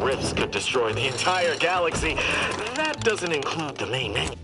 rifts could destroy the entire galaxy. That doesn't include the main menu.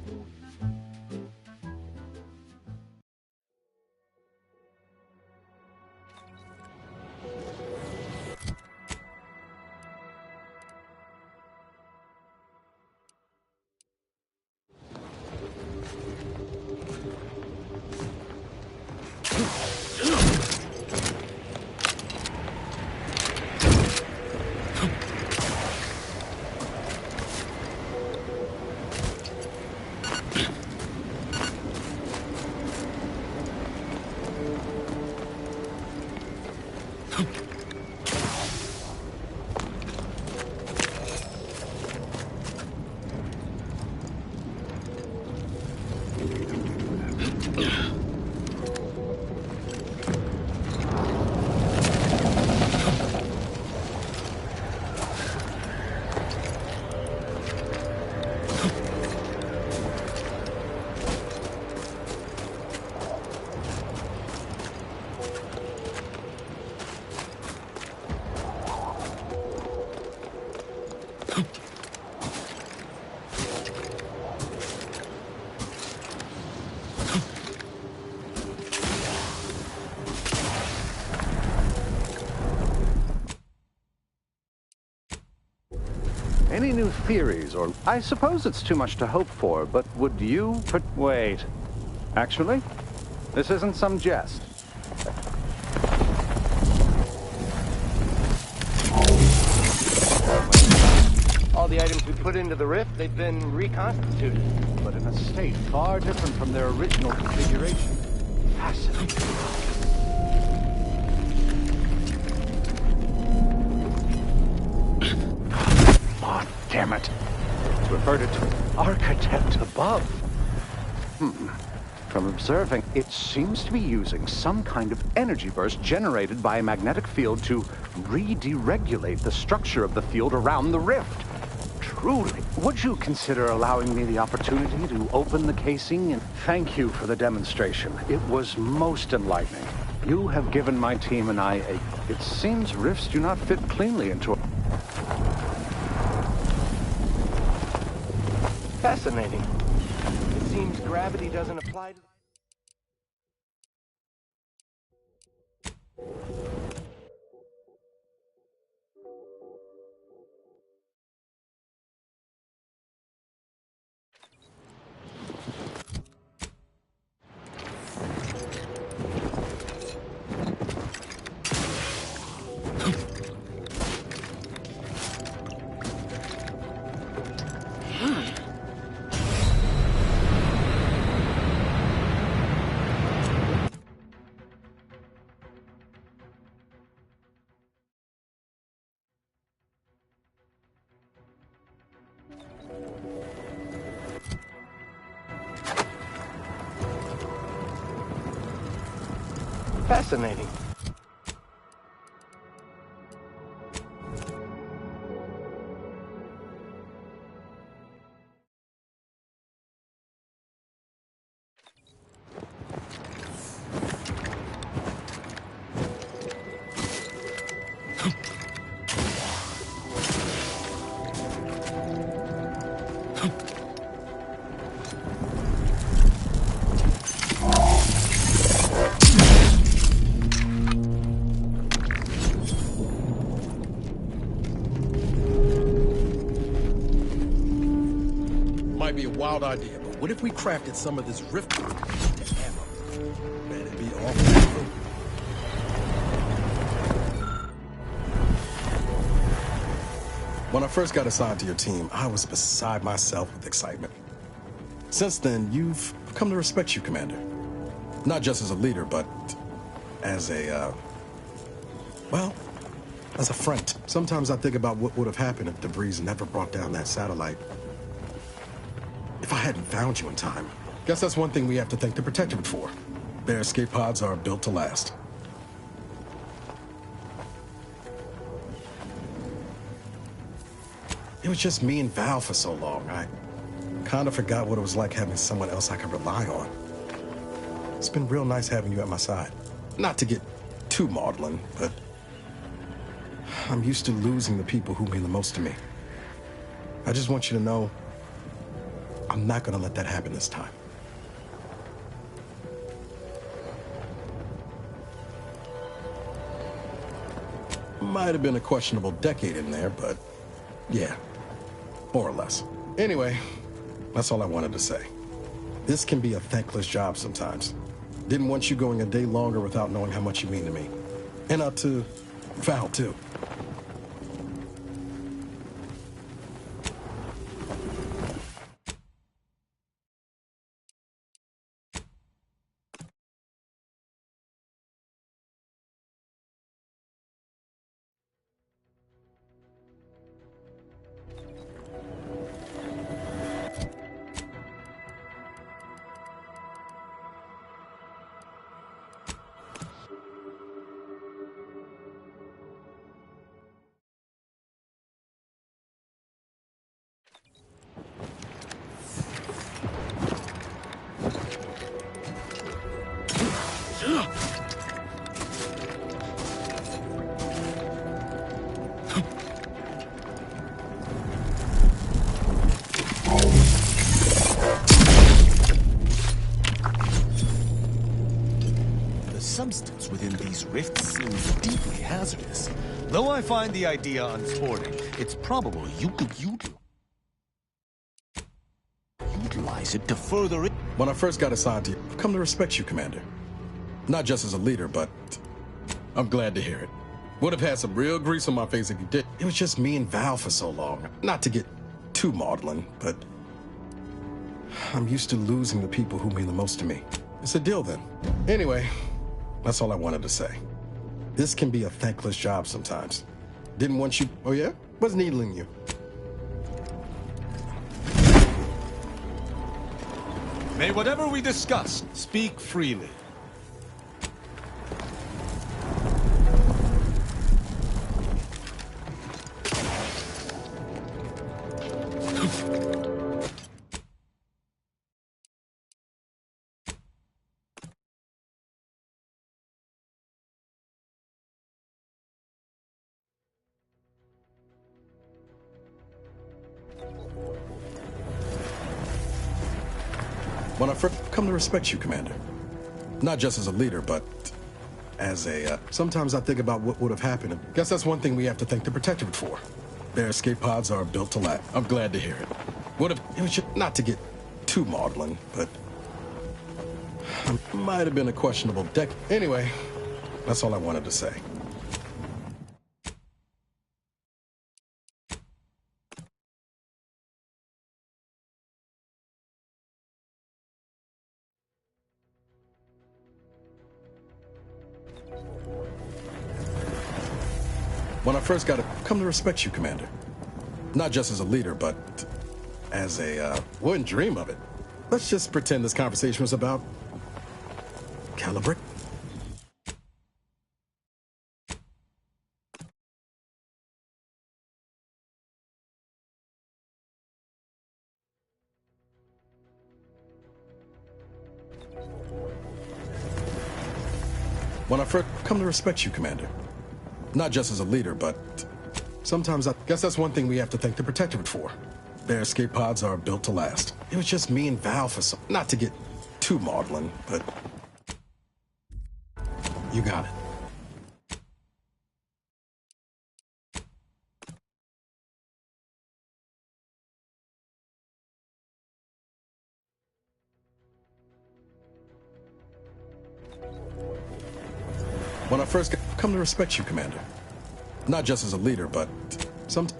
Any new theories, or I suppose it's too much to hope for, but would you wait. Actually, this isn't some jest. All the items we put into the rift, they've been reconstituted, But in a state far different from their original configuration. Fascinating. Damn it. It's reverted to architect above. From observing, it seems to be using some kind of energy burst generated by a magnetic field to re-deregulate the structure of the field around the rift. Truly, would you consider allowing me the opportunity to open the casing? And thank you for the demonstration. It was most enlightening. You have given my team and I a... It seems rifts do not fit cleanly into a... Fascinating. It seems gravity doesn't apply to... Fascinating. Might be a wild idea, but what if we crafted some of this rift into ammo? Man, it'd be awful. When I first got assigned to your team, I was beside myself with excitement. Since then, you've come to respect you, Commander. Not just as a leader, but as a, well, as a friend. Sometimes I think about what would have happened if the breeze never brought down that satellite. If I hadn't found you in time. Guess that's one thing we have to thank the Protectorate for. Their escape pods are built to last. It was just me and Val for so long. I kind of forgot what it was like having someone else I could rely on. It's been real nice having you at my side. Not to get too maudlin, but I'm used to losing the people who mean the most to me. I just want you to know, I'm not gonna let that happen this time. Might have been a questionable decade in there, but yeah, more or less. Anyway, that's all I wanted to say. This can be a thankless job sometimes. Didn't want you going a day longer without knowing how much you mean to me. And to Val, too. The substance within these rifts seems deeply hazardous. Though I find the idea unsporting, it's probable you could utilize it to further it. When I first got assigned to you, I've come to respect you, Commander. Not just as a leader, but I'm glad to hear it. Would have had some real grease on my face if you did. It was just me and Val for so long. Not to get too maudlin, but I'm used to losing the people who mean the most to me. It's a deal then. Anyway, that's all I wanted to say. This can be a thankless job sometimes. Didn't want you... Oh yeah? Was needling you. May whatever we discuss speak freely. When I first come to respect you, Commander. Not just as a leader, but as a... sometimes I think about what would have happened. Guess that's one thing we have to thank the Protectorate for. Their escape pods are built to last. I'm glad to hear it. Would have... It was just not to get too maudlin, but... Might have been a questionable decade. Anyway, that's all I wanted to say. When I first got come to respect you, Commander. Not just as a leader, but as a, wouldn't dream of it. Let's just pretend this conversation was about calibrate. When I first come to respect you, Commander. Not just as a leader, but sometimes I guess that's one thing we have to thank the Protectorate for. Their escape pods are built to last. It was just me and Val for some... Not to get too maudlin, but... You got it. When I first come to respect you, Commander. Not just as a leader, but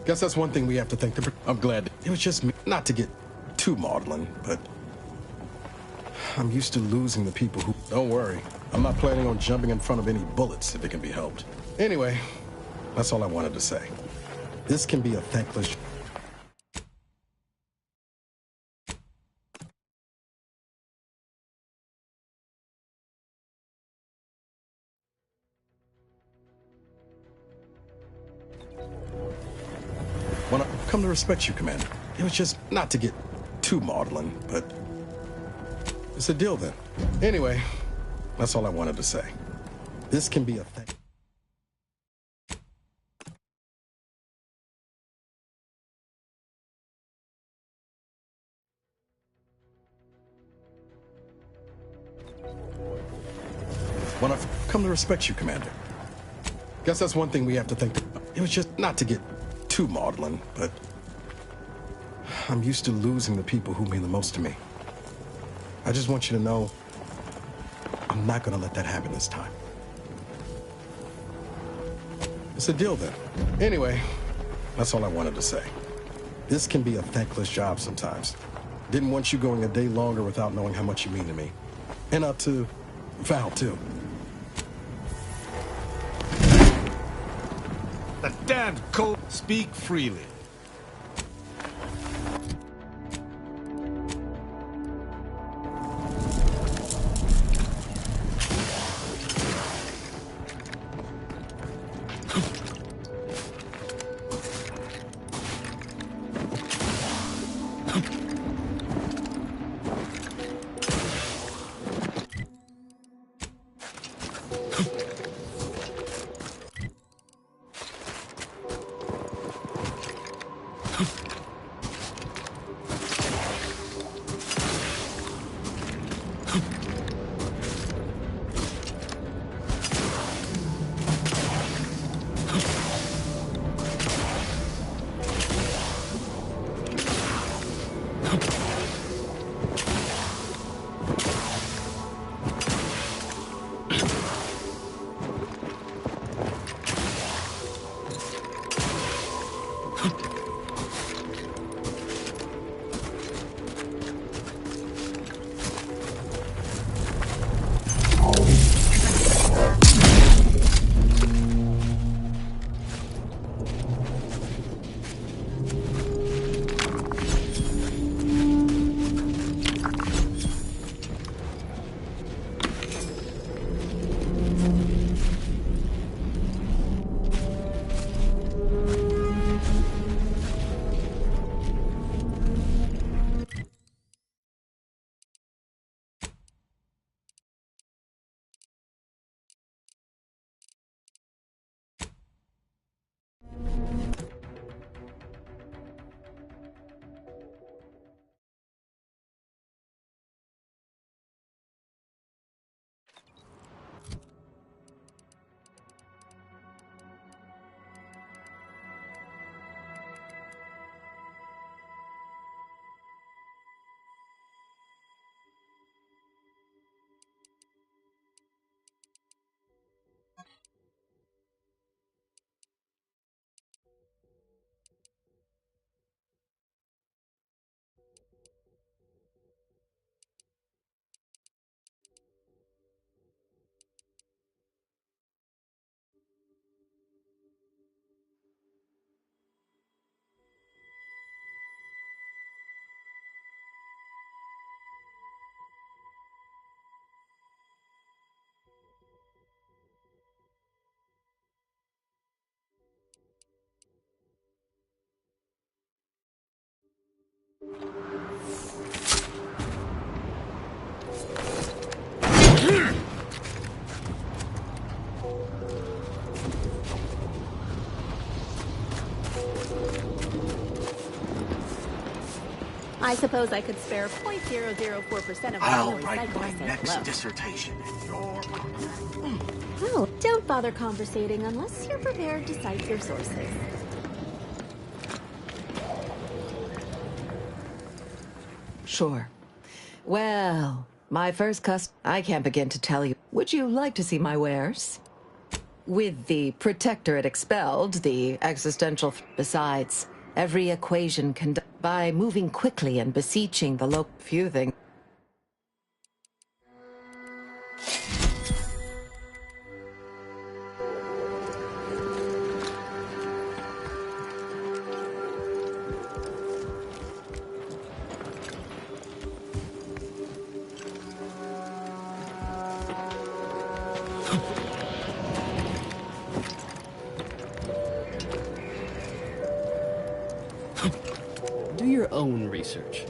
guess that's one thing we have to thank the... I'm glad it was just me. Not to get too maudlin, but I'm used to losing the people who... Don't worry. I'm not planning on jumping in front of any bullets if it can be helped. Anyway, that's all I wanted to say. This can be a thankless... When I come to respect you, Commander. It was just not to get too maudlin, but it's a deal then. Anyway, that's all I wanted to say. This can be a thing. when I've come to respect you, Commander. Guess that's one thing we have to think about. It was just not to get too maudlin, but I'm used to losing the people who mean the most to me. I just want you to know I'm not gonna let that happen this time. It's a deal then. Anyway, that's all I wanted to say. This can be a thankless job sometimes. Didn't want you going a day longer without knowing how much you mean to me. And out to Val, too. The damned code. Speak freely. I suppose I could spare 0.004% of I'll my write my recycling next alone. dissertation in your honor. Oh, don't bother conversating unless you're prepared to cite your sources. Sure. Well, my first I can't begin to tell you. Would you like to see my wares? With the Protectorate expelled, the existential... Besides, every equation can... By moving quickly and beseeching the local... Few things... Do your own research.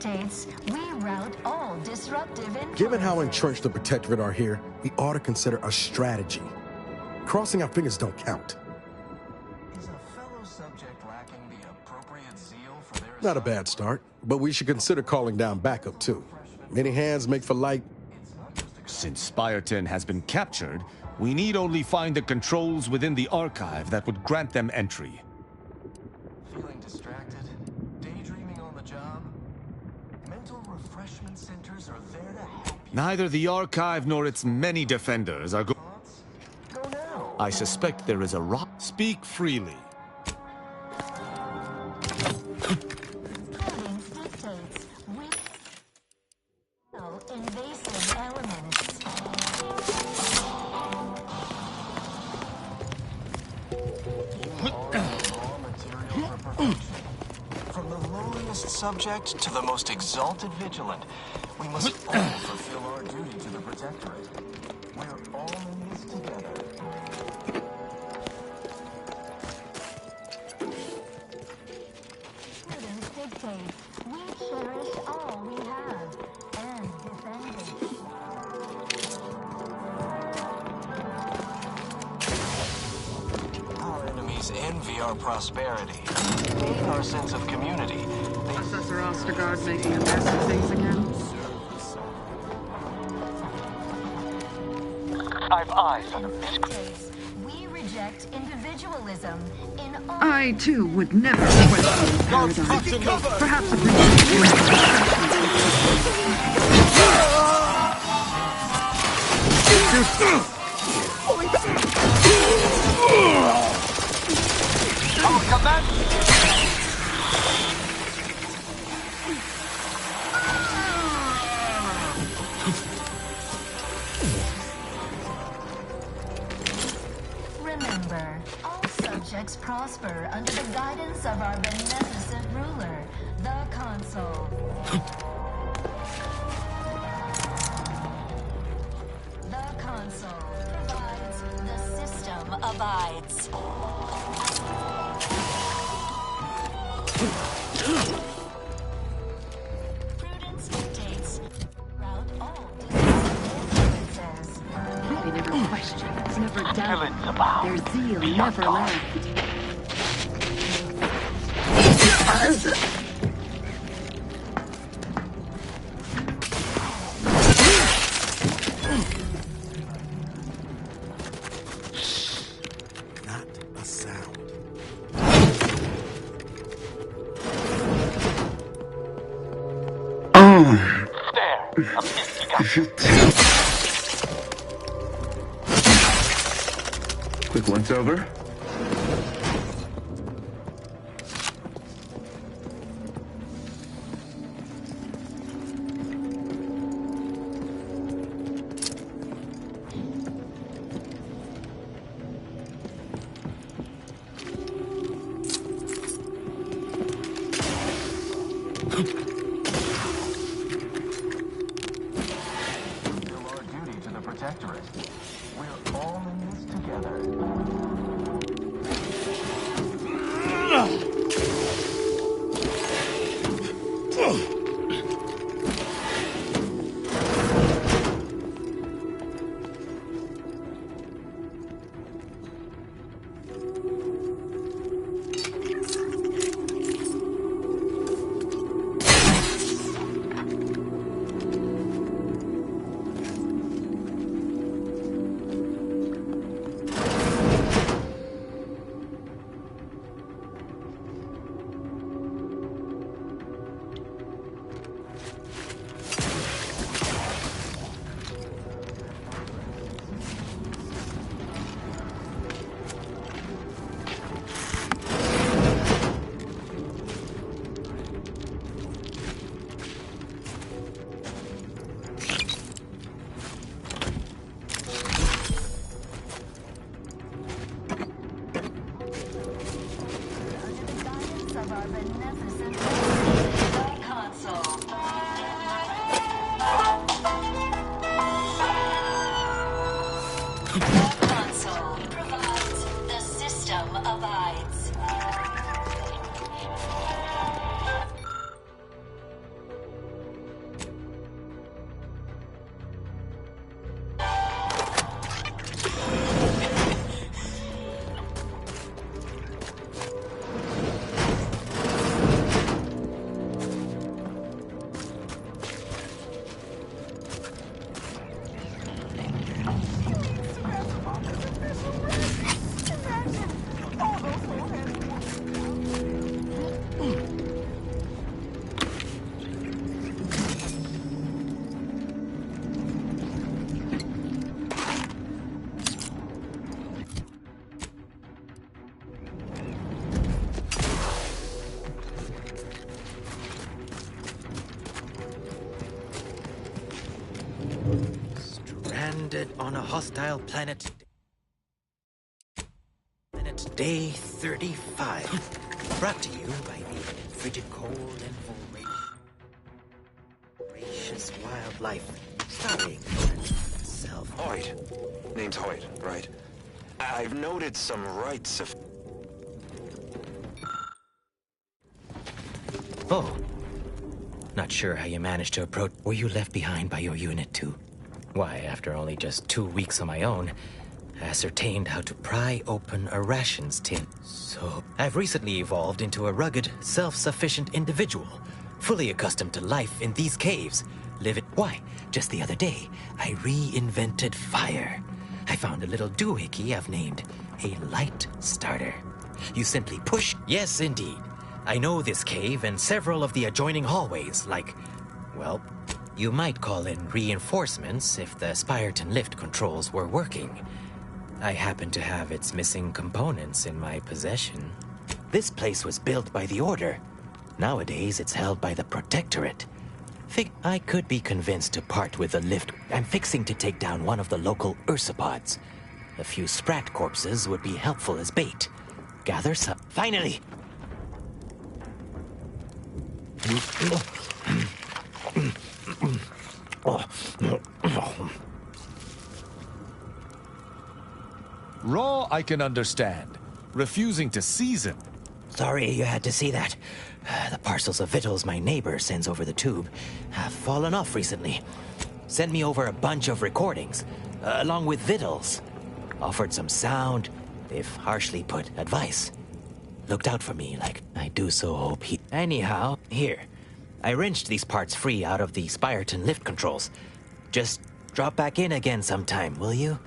dictates we rout all disruptive influences. Given how entrenched the Protectorate are here, we ought to consider a strategy. Crossing our fingers don't count. Is a fellow subject lacking the appropriate zeal for their Not a bad start, but we should consider calling down backup too. Many hands make for light. Since Spireton has been captured, we need only find the controls within the archive that would grant them entry. Feeling distracted? Daydreaming on the job? Mental refreshment centers are there to help you. Neither the archive nor its many defenders are Go now. I suspect there is a rock. Speak freely. Prudence dictates we invasive elements. From the lowliest subject to the most exalted vigilant, we must all fulfill our duty to the Protectorate. We're all in this together. Prudence dictates we cherish all we have and defend it. Our enemies envy our prosperity, hate our sense of community. Professor Ostergaard making a mess of things again? I've eyes on a miss. We reject individualism in all. I, too, would never question paradigm. Perhaps a Remember, all subjects prosper under the guidance of our beneficent ruler, the Consul. The Consul provides, the system abides. Prudence dictates rout all influences. They never questioned, never doubted. Their zeal never lacked. Not a sound. Quick once over. Fulfill our duty to the Protectorate. We're all in this together. Of our beneficent the Consul. The Consul provides, the system abides. stranded on a hostile planet. Day 35. Brought to you by the frigid cold and voracious wildlife. Starring self. Hoyt. Name's Hoyt, right? I've noted some rites of... Oh. Not sure how you managed to approach... Were you left behind by your unit, too? Why, after only just 2 weeks on my own, I ascertained how to pry open a rations tin. So, I've recently evolved into a rugged, self-sufficient individual, fully accustomed to life in these caves. Why, just the other day, I reinvented fire. I found a little doohickey I've named a light starter. You simply push... Yes, indeed. I know this cave and several of the adjoining hallways, like... Well, you might call in reinforcements if the Spyreton lift controls were working. I happen to have its missing components in my possession. This place was built by the Order. Nowadays, it's held by the Protectorate. I could be convinced to part with the lift. I'm fixing to take down one of the local ursopods. A few sprat corpses would be helpful as bait. Gather some... Finally! Raw, I can understand. Refusing to season. Sorry you had to see that. The parcels of victuals my neighbor sends over the tube have fallen off recently. Sent me over a bunch of recordings, along with victuals. Offered some sound, if harshly put, advice. Looked out for me like I do so hope he... Anyhow, here. I wrenched these parts free out of the Spyreton lift controls. Just drop back in again sometime, will you?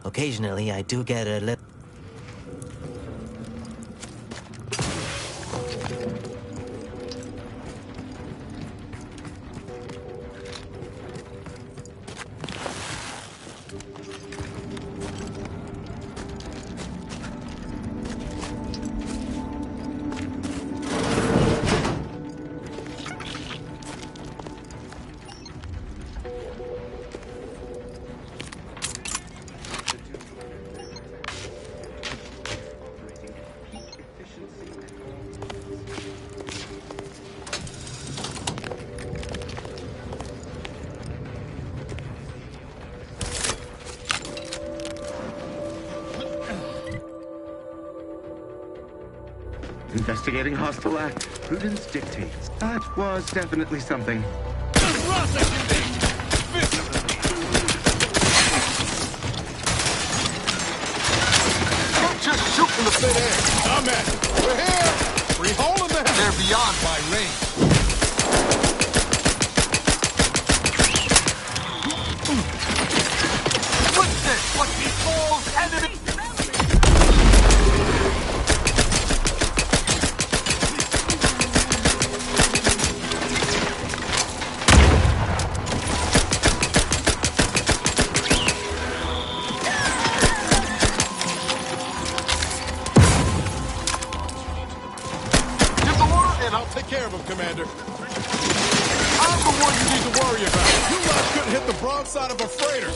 Occasionally, I do get a little... Investigating hostile act. Prudence dictates. That was definitely something. Don't just shoot from the thin air. I'm at it. We're here. Free hole in the head. They're beyond my range. What's this? What he calls enemy? Commander. I'm the one you need to worry about. You lot couldn't hit the broadside of a freighter.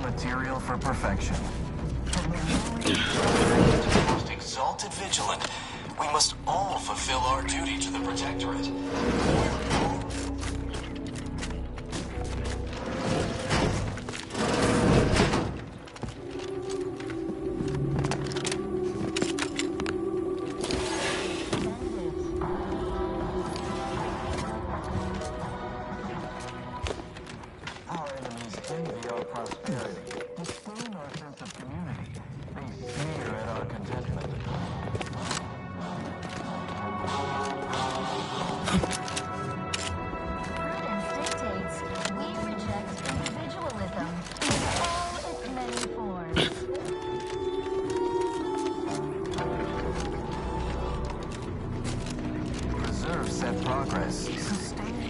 Material for perfection. From the most exalted vigilant, we must all fulfill our duty to the Protectorate. Our enemies envy our prosperity, disdain our sense of community. They sneer at our contentment. Prudence dictates we reject individualism in all its many forms. Preserve said progress. Sustain it.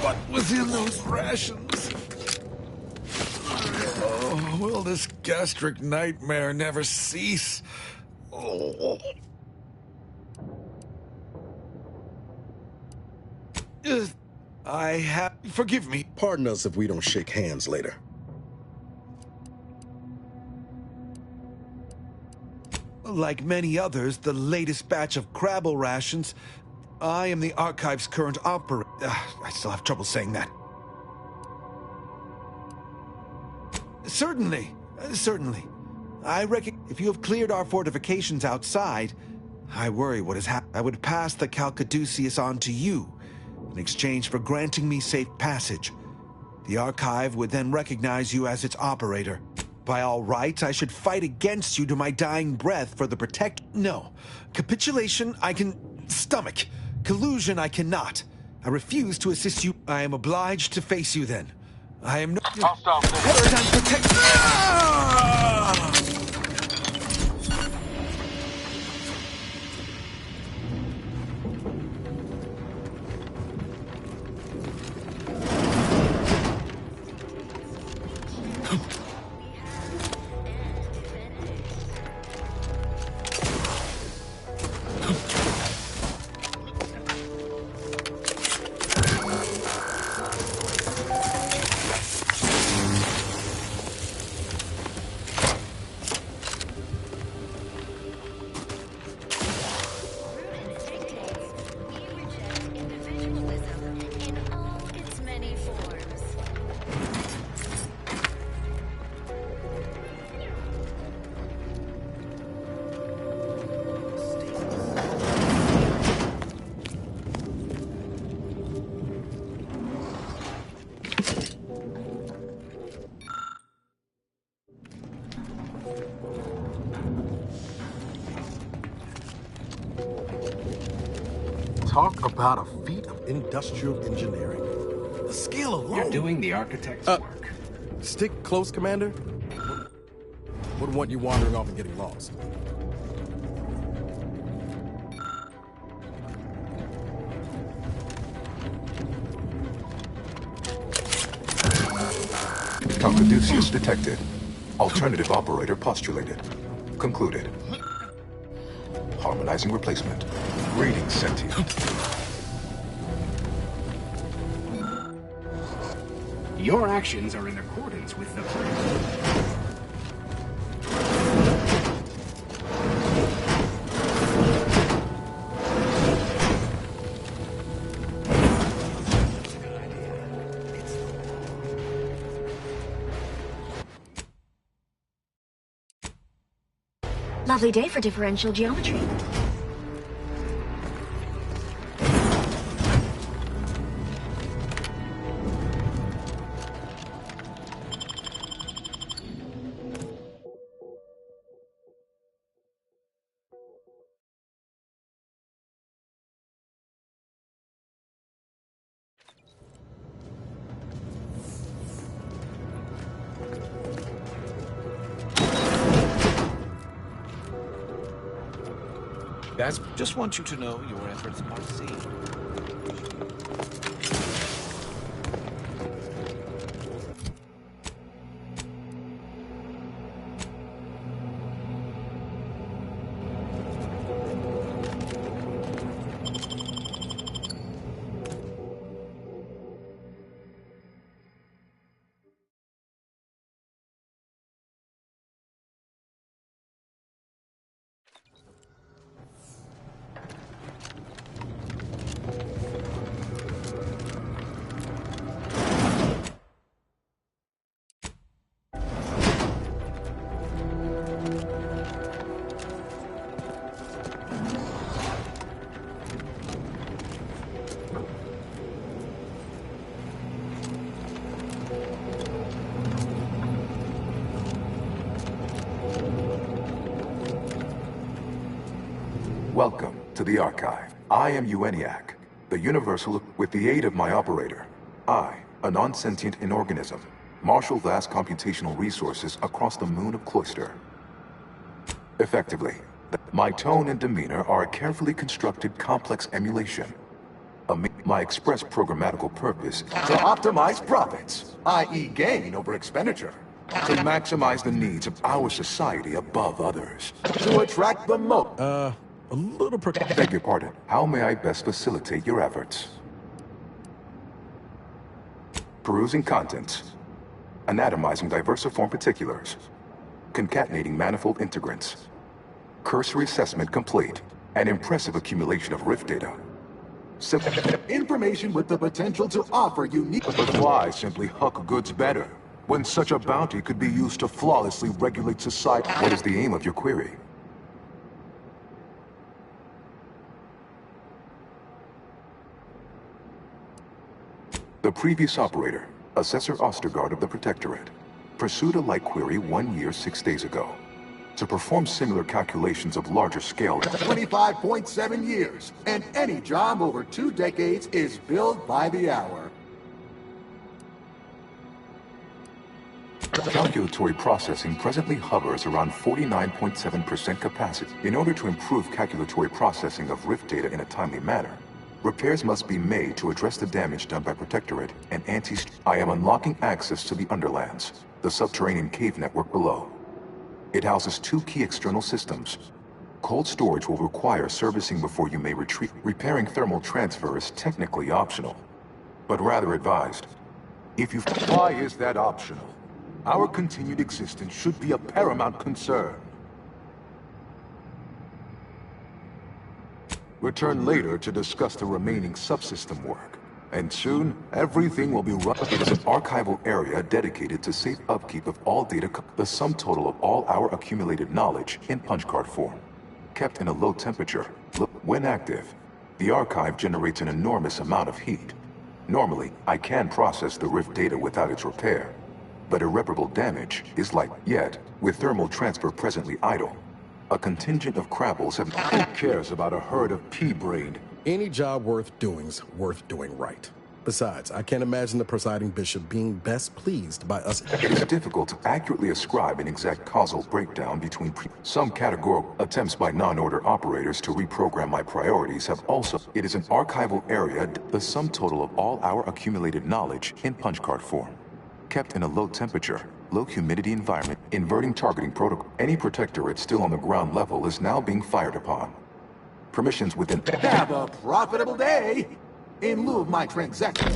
What was in those rations? Oh, will this gastric nightmare never cease? Oh. Forgive me. Pardon us if we don't shake hands later. Like many others, the latest batch of Crabble rations. I am the Archive's current operator. I still have trouble saying that. Certainly. I reckon if you have cleared our fortifications outside, I worry what has happened. I would pass the Calcaduceus on to you in exchange for granting me safe passage. The Archive would then recognize you as its operator. By all rights, I should fight against you to my dying breath for the No. Capitulation, I can stomach. Collusion, I cannot. I refuse to assist you. I am obliged to face you then. I am no... Paradigm protect... Talk about a feat of industrial engineering. The scale alone. You're doing the architect's work. Stick close, Commander. Wouldn't want you wandering off and getting lost. Calcaduceus detected. Alternative operator postulated. Concluded. Harmonizing replacement. Reading sentient. Your actions are in accordance with the plan. Lovely day for differential geometry. Guys, just want you to know your efforts are seen. Welcome to the Archive. I am ENIAC, the Universal. With the aid of my operator, I, a non-sentient inorganism, marshal vast computational resources across the moon of Cloister. Effectively, my tone and demeanor are a carefully constructed complex emulation. My express programmatical purpose is to optimize profits, i.e. gain over expenditure. To maximize the needs of our society above others. To attract the most. A little Beg your pardon. How may I best facilitate your efforts? Perusing contents. Anatomizing diversiform particulars. Concatenating manifold integrants. Cursory assessment complete. An impressive accumulation of rift data. Information with the potential to offer unique... But why simply huck goods better, when such a bounty could be used to flawlessly regulate society? What is the aim of your query? The previous operator, Assessor Ostergaard of the Protectorate, pursued a like query 1 year, 6 days ago. To perform similar calculations of larger scale... 25.7 years, and any job over 2 decades is billed by the hour. Calculatory processing presently hovers around 49.7% capacity. In order to improve calculatory processing of rift data in a timely manner, repairs must be made to address the damage done by Protectorate and I am unlocking access to the Underlands, the subterranean cave network below. It houses 2 key external systems. Cold storage will require servicing before you may retreat. Repairing thermal transfer is technically optional, but rather advised. If you... Why is that optional? Our continued existence should be a paramount concern. Return later to discuss the remaining subsystem work. And soon, everything will be run. It is an archival area dedicated to safe upkeep of all data, the sum total of all our accumulated knowledge in punchcard form. Kept in a low temperature, when active, the archive generates an enormous amount of heat. Normally, I can process the rift data without its repair, but irreparable damage is like, yet, with thermal transfer presently idle, a contingent of Krabbles have... Who cares about a herd of pea-brained? Any job worth doing's worth doing right. Besides, I can't imagine the presiding bishop being best pleased by us. It is difficult to accurately ascribe an exact causal breakdown between some categorical attempts by non-order operators to reprogram my priorities have also... It is an archival area, the sum total of all our accumulated knowledge in punchcard form. Kept in a low temperature, low humidity environment, inverting targeting protocol. Any Protectorate still on the ground level is now being fired upon. Permissions within... Have a profitable day! In lieu of my transaction.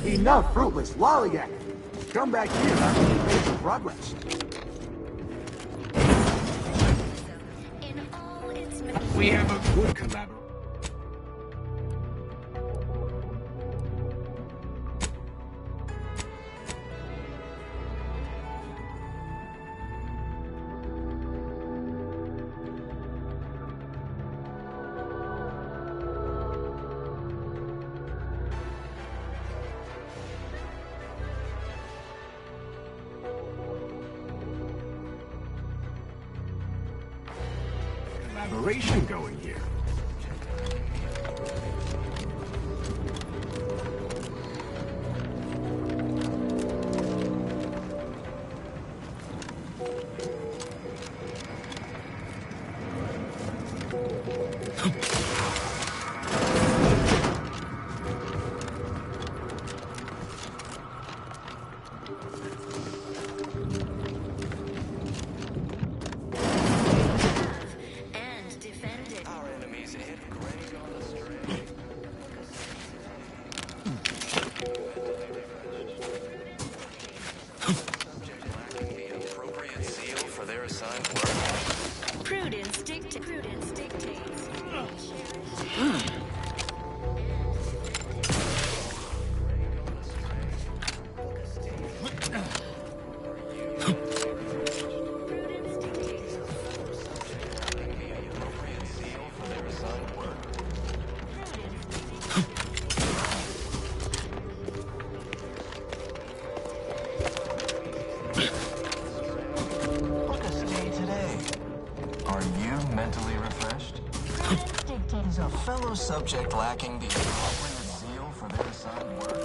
Enough fruitless lollygagging. Come back here after you've made some progress. We have a good collaboration. Collaboration going here. Subject lacking the appropriate zeal for their assigned work.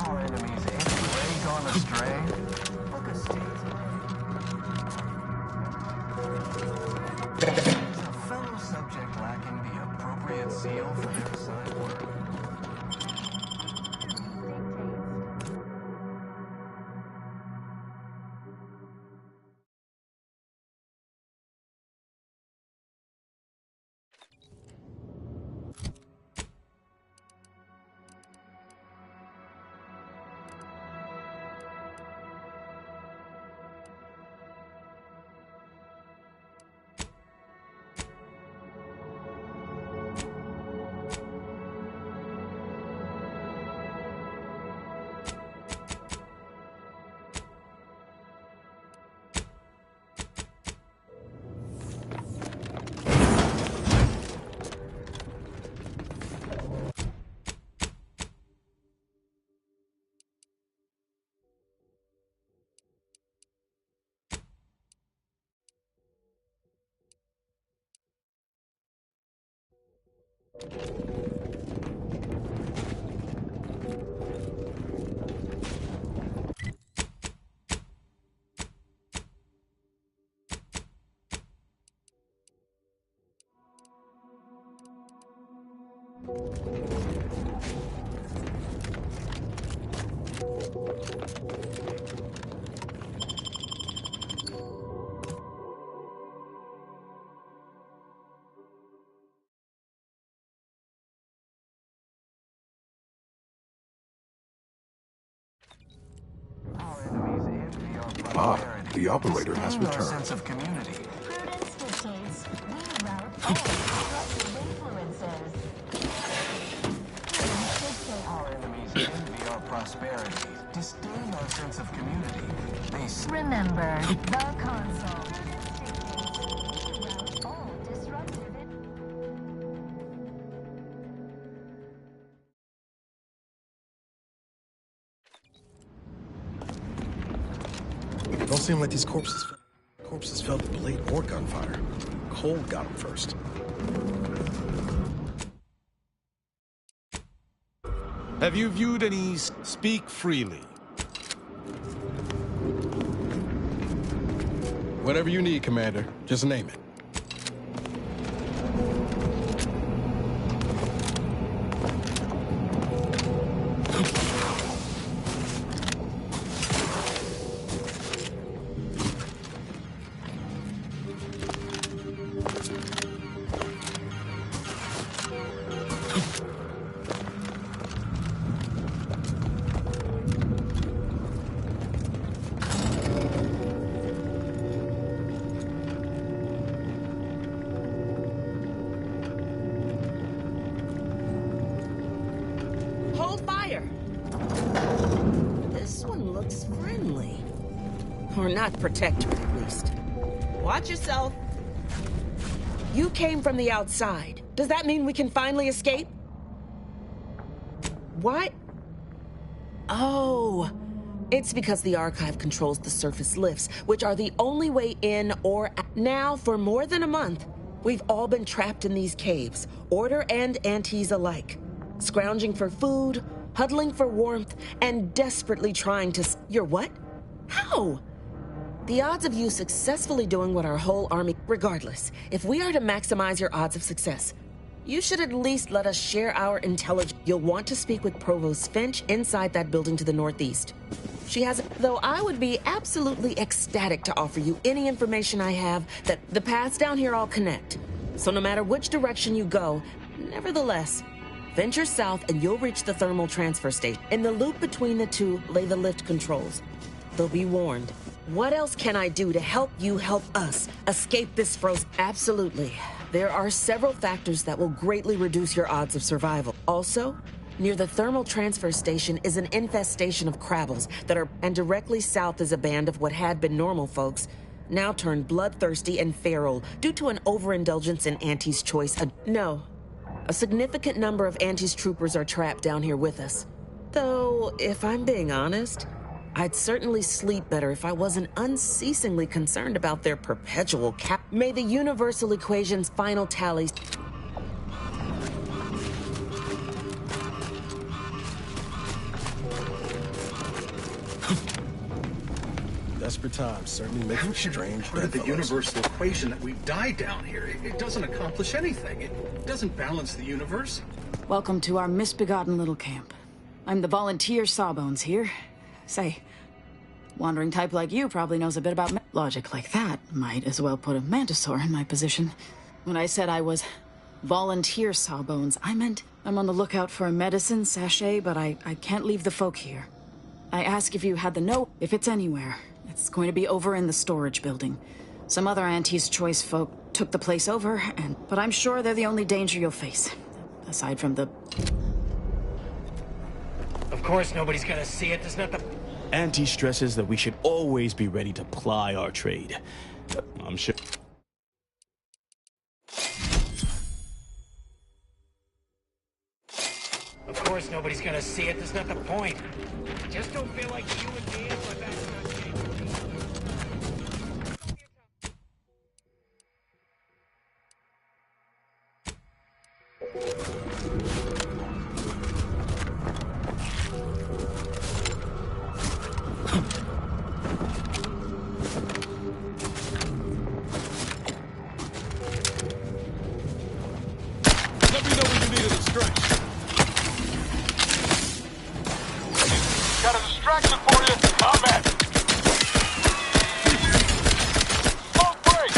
Our enemies ain't gone astray. Book a state. Is a fellow subject lacking the appropriate zeal for their assigned work? Ah, the operator has returned. Sense of community. Prudence dictates we route all destructive influences. Prudence dictates Our enemies envy our prosperity, disdain our sense of community. They remember the console. Prudence dictates we route all disruptive Don't seem like these corpses felt the blade or gunfire. Cold got them first. Have you viewed any? Speak freely. Whatever you need, Commander. Just name it. not protectorate, at least. Watch yourself. You came from the outside. Does that mean we can finally escape? What? Oh, it's because the Archive controls the surface lifts, which are the only way in or out. Now, for more than a month, we've all been trapped in these caves, Order and Antis alike, scrounging for food, huddling for warmth, and desperately trying to... You're what? How? The odds of you successfully doing what our whole army... Regardless, if we are to maximize your odds of success, you should at least let us share our intelligence. You'll want to speak with Provost Finch inside that building to the northeast. She has... Though I would be absolutely ecstatic to offer you any information I have, that the paths down here all connect. So no matter which direction you go, nevertheless, venture south and you'll reach the thermal transfer station. In the loop between the two lay the lift controls. They'll be warned. What else can I do to help you help us escape this frozen? Absolutely. There are several factors that will greatly reduce your odds of survival. Also, near the thermal transfer station is an infestation of Krabbles that are... And directly south is a band of what had been normal folks, now turned bloodthirsty and feral due to an overindulgence in Auntie's choice. No. A significant number of Auntie's troopers are trapped down here with us. Though, if I'm being honest, I'd certainly sleep better if I wasn't unceasingly concerned about their perpetual cap. May the universal equation's final tallies... Desperate times certainly make for strange part of the universal equation that we die down here. It doesn't accomplish anything. It doesn't balance the universe. Welcome to our misbegotten little camp. I'm the volunteer Sawbones here. Say, wandering type like you probably knows a bit about logic like that. Might as well put a mantisaur in my position. When I said I was volunteer Sawbones, I meant I'm on the lookout for a medicine sachet, but I can't leave the folk here. I ask if you had the note, if it's anywhere. It's going to be over in the storage building. Some other Auntie's Choice folk took the place over, but I'm sure they're the only danger you'll face. Aside from the... Of course nobody's gonna see it. There's nothing... Auntie stresses that we should always be ready to ply our trade. I'm sure... Of course nobody's gonna see it. There's not the point. Just don't feel like you and me are back on game. Let me know when you need a distraction. Got a distraction for you. Combat. Smoke break.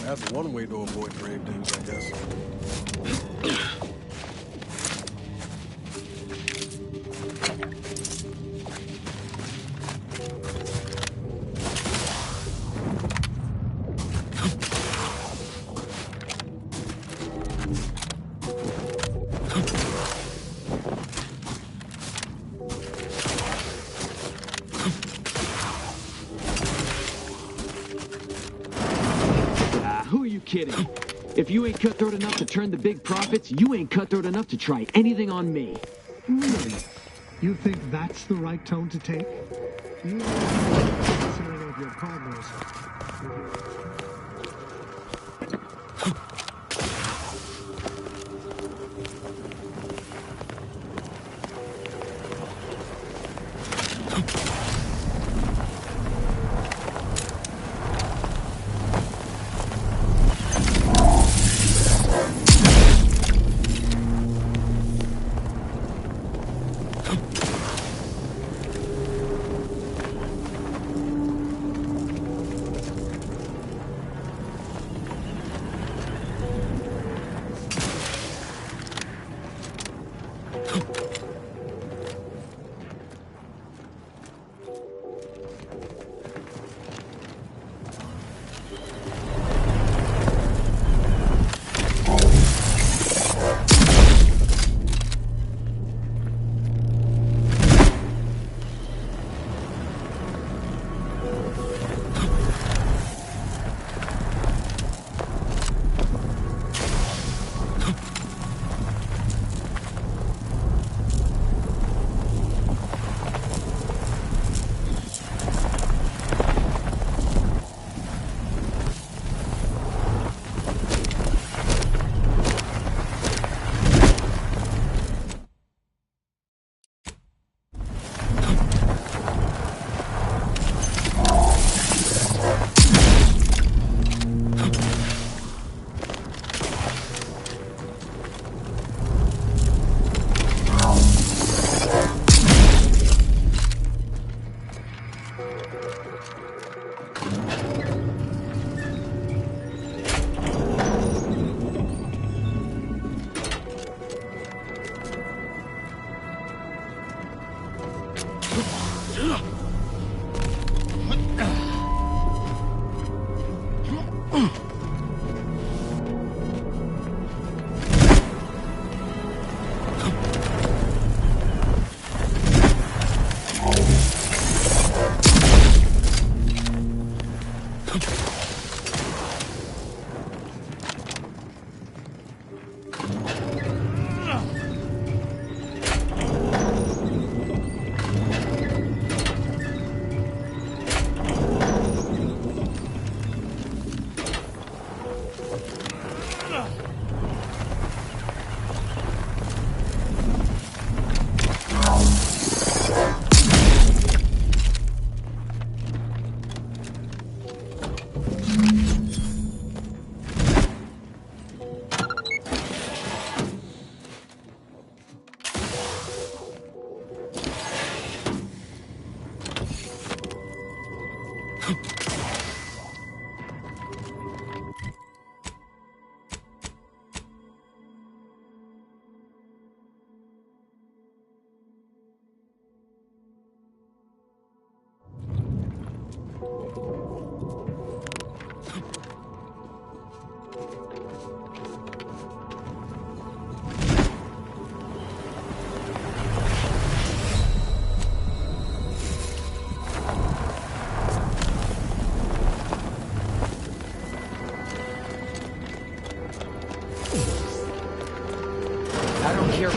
That's one way to avoid grave digs, I guess. Kidding. If you ain't cutthroat enough to turn the big profits, you ain't cutthroat enough to try anything on me. Really? You think that's the right tone to take? You consider any of your partners.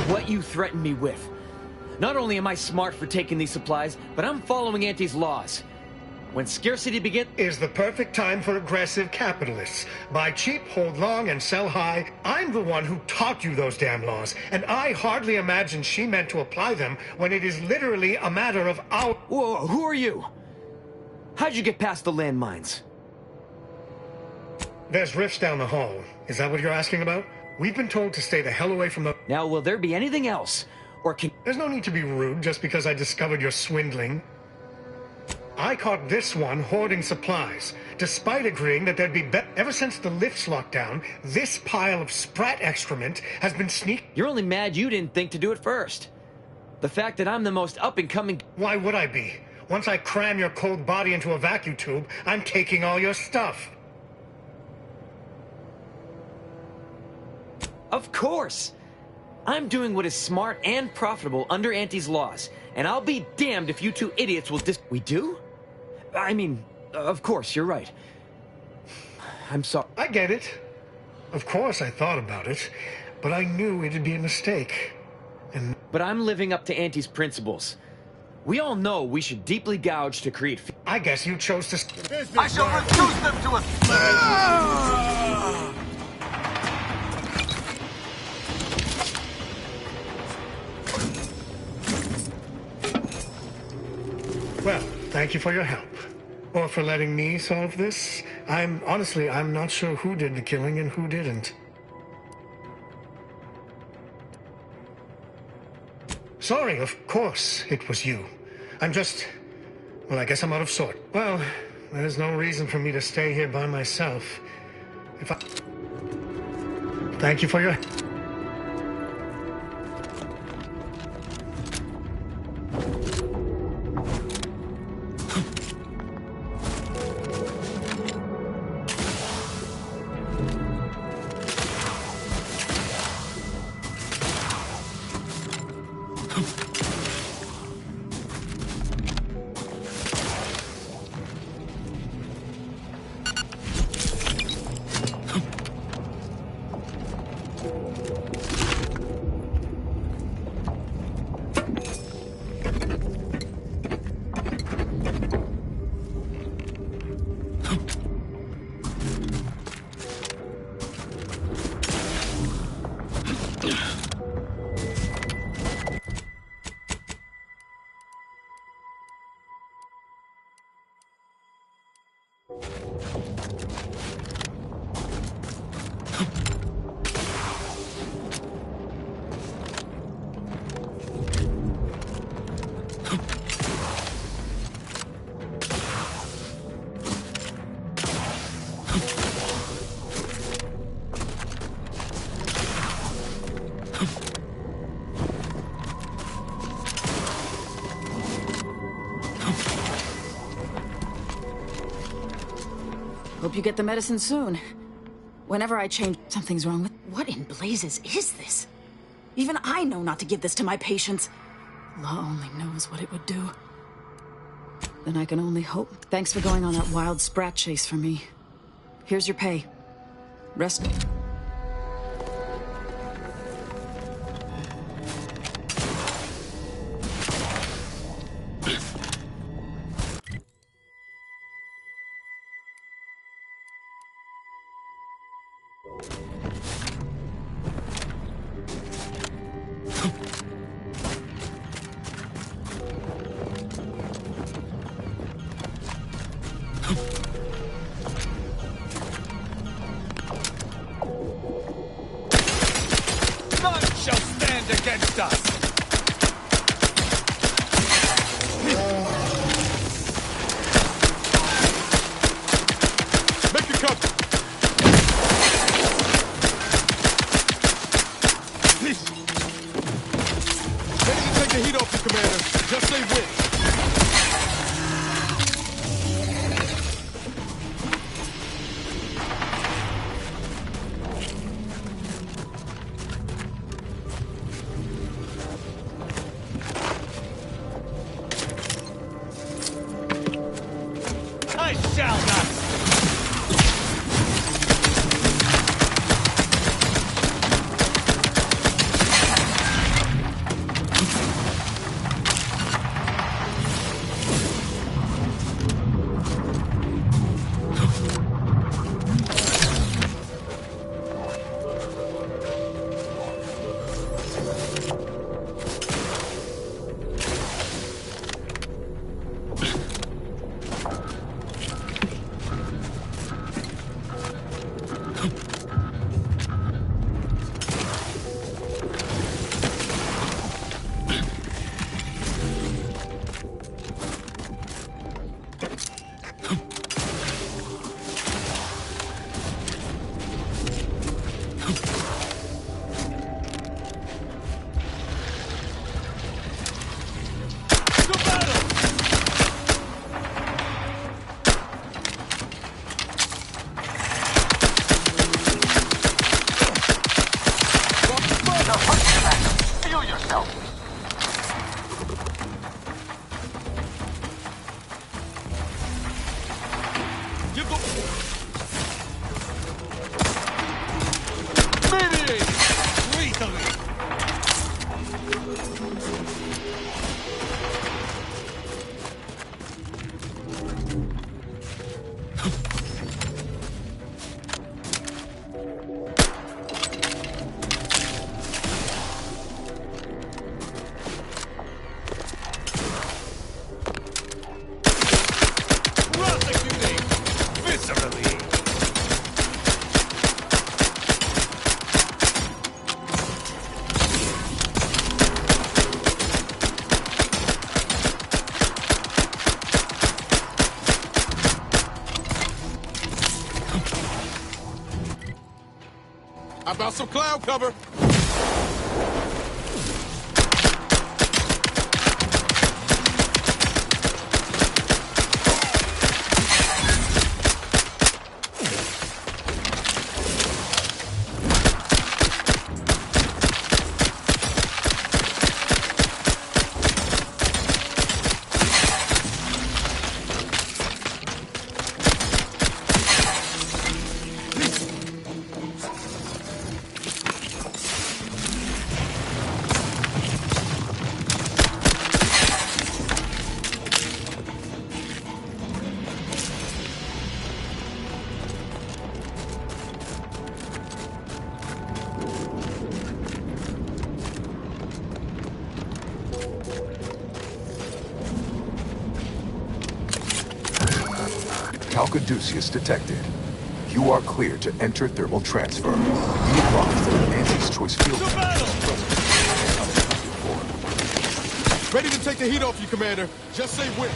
What you threaten me with. Not only am I smart for taking these supplies, but I'm following Auntie's laws. When scarcity begins... Is the perfect time for aggressive capitalists. Buy cheap, hold long, and sell high. I'm the one who taught you those damn laws, and I hardly imagine she meant to apply them when it is literally a matter of our... Whoa, who are you? How'd you get past the landmines? There's rifts down the hall. Is that what you're asking about? We've been told to stay the hell away from the... Now, will there be anything else? Or can... There's no need to be rude just because I discovered you're swindling. I caught this one hoarding supplies, despite agreeing that there'd be ever since the lifts locked down, this pile of sprat excrement has been You're only mad you didn't think to do it first. The fact that I'm the most up-and-coming... Why would I be? Once I cram your cold body into a vacuum tube, I'm taking all your stuff. Of course! I'm doing what is smart and profitable under Auntie's laws, and I'll be damned if you two idiots will We do? I mean, of course, you're right. I'm sorry. I get it. Of course I thought about it, but I knew it'd be a mistake. But I'm living up to Auntie's principles. We all know we should deeply gouge to create... I guess you chose to... I shall reduce them to a... Well, thank you for your help. Or for letting me solve this. Honestly, I'm not sure who did the killing and who didn't. Sorry, of course it was you. I'm just... Well, I guess I'm out of sort. Well, there's no reason for me to stay here by myself. If I... Thank you for your... Hope you get the medicine soon. Whenever I change, something's wrong with... What in blazes is this? Even I know not to give this to my patients. Law only knows what it would do. Then I can only hope. Thanks for going on that wild sprat chase for me. Here's your pay. Rest... None shall stand against us! Make it cover! Ready to take the heat off you, Commander. Just say which. I shall not! Feel yourself! Give the... Mediate! Lethally! How about some cloud cover? Caduceus detected. You are clear to enter thermal transfer. Be advised that an anti-choice field... Ready to take the heat off you, Commander. Just say when.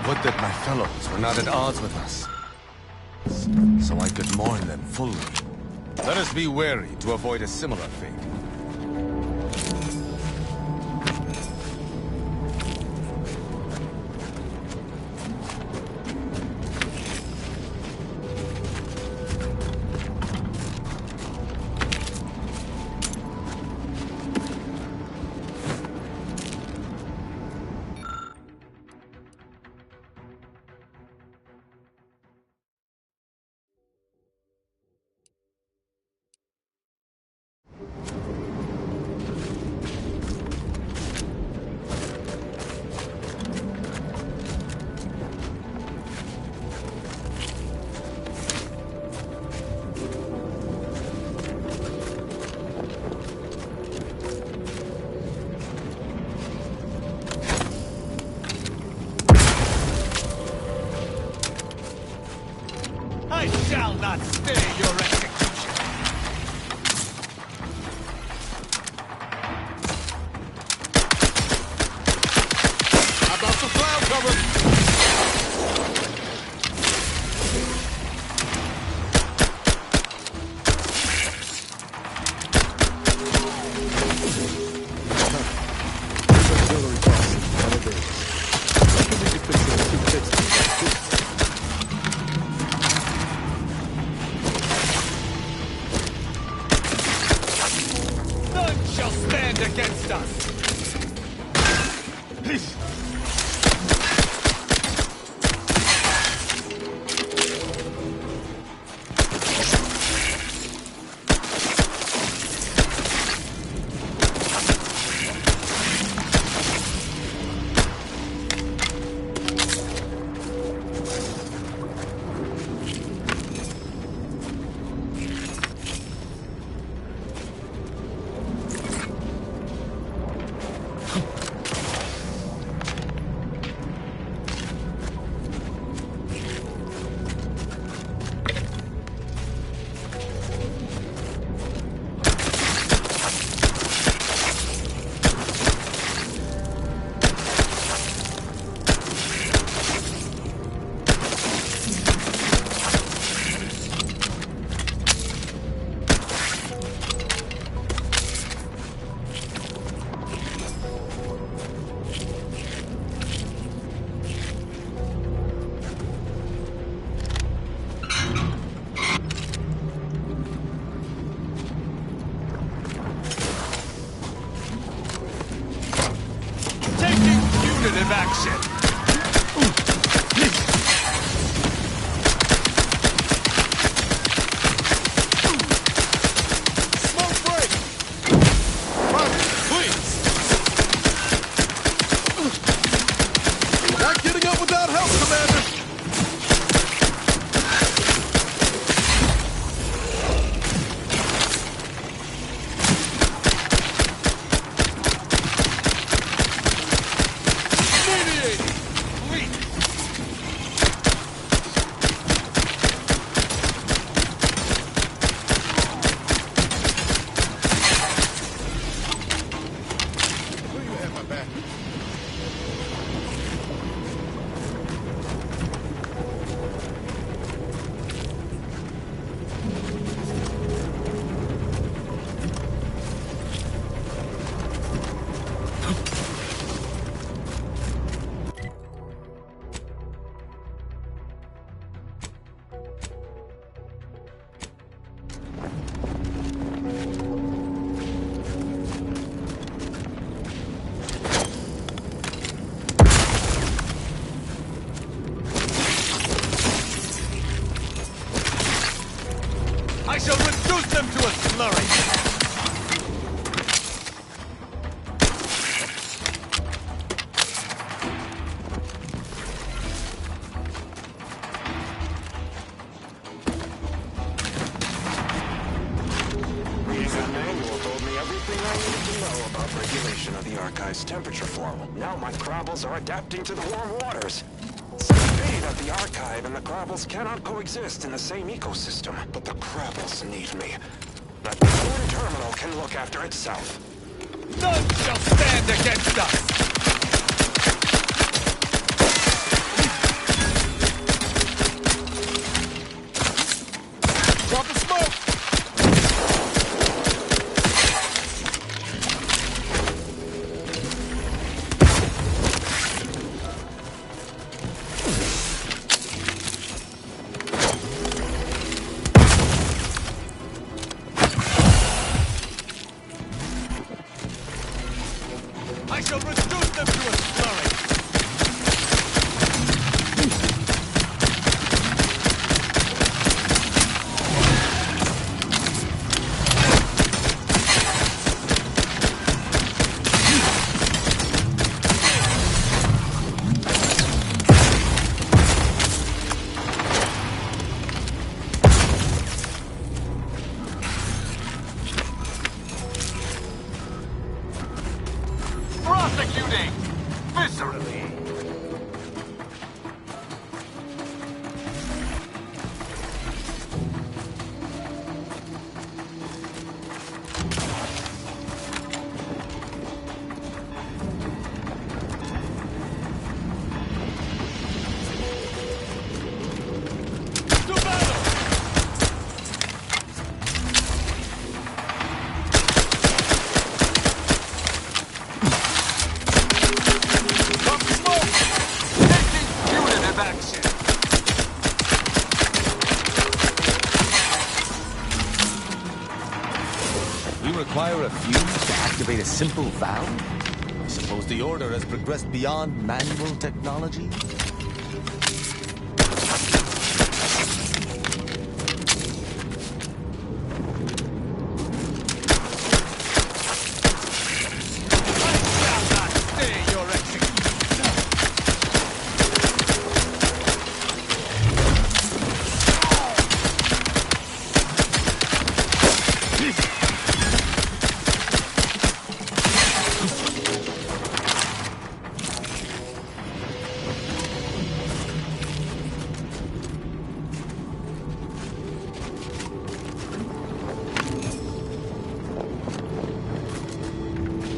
Would that my fellows were not at odds with us, so I could mourn them fully. Let us be wary to avoid a similar fate. I shall not stay your execution. How about some cloud cover? None shall stand against us. Punitive action. Smoke break! Private, please! them to a slurry! Regulation of the Archive's temperature flow. Now my Krabbles are adapting to the warm waters. Some say that the Archive and the Krabbles cannot coexist in the same ecosystem, but the Krabbles need me. That one terminal can look after itself. None shall stand against us! Drop the smoke! I shall reduce them to a slurry! Prosecuting! Viscerally! To battle! Action. We require a fuse to activate a simple valve? I suppose the Order has progressed beyond manual technology?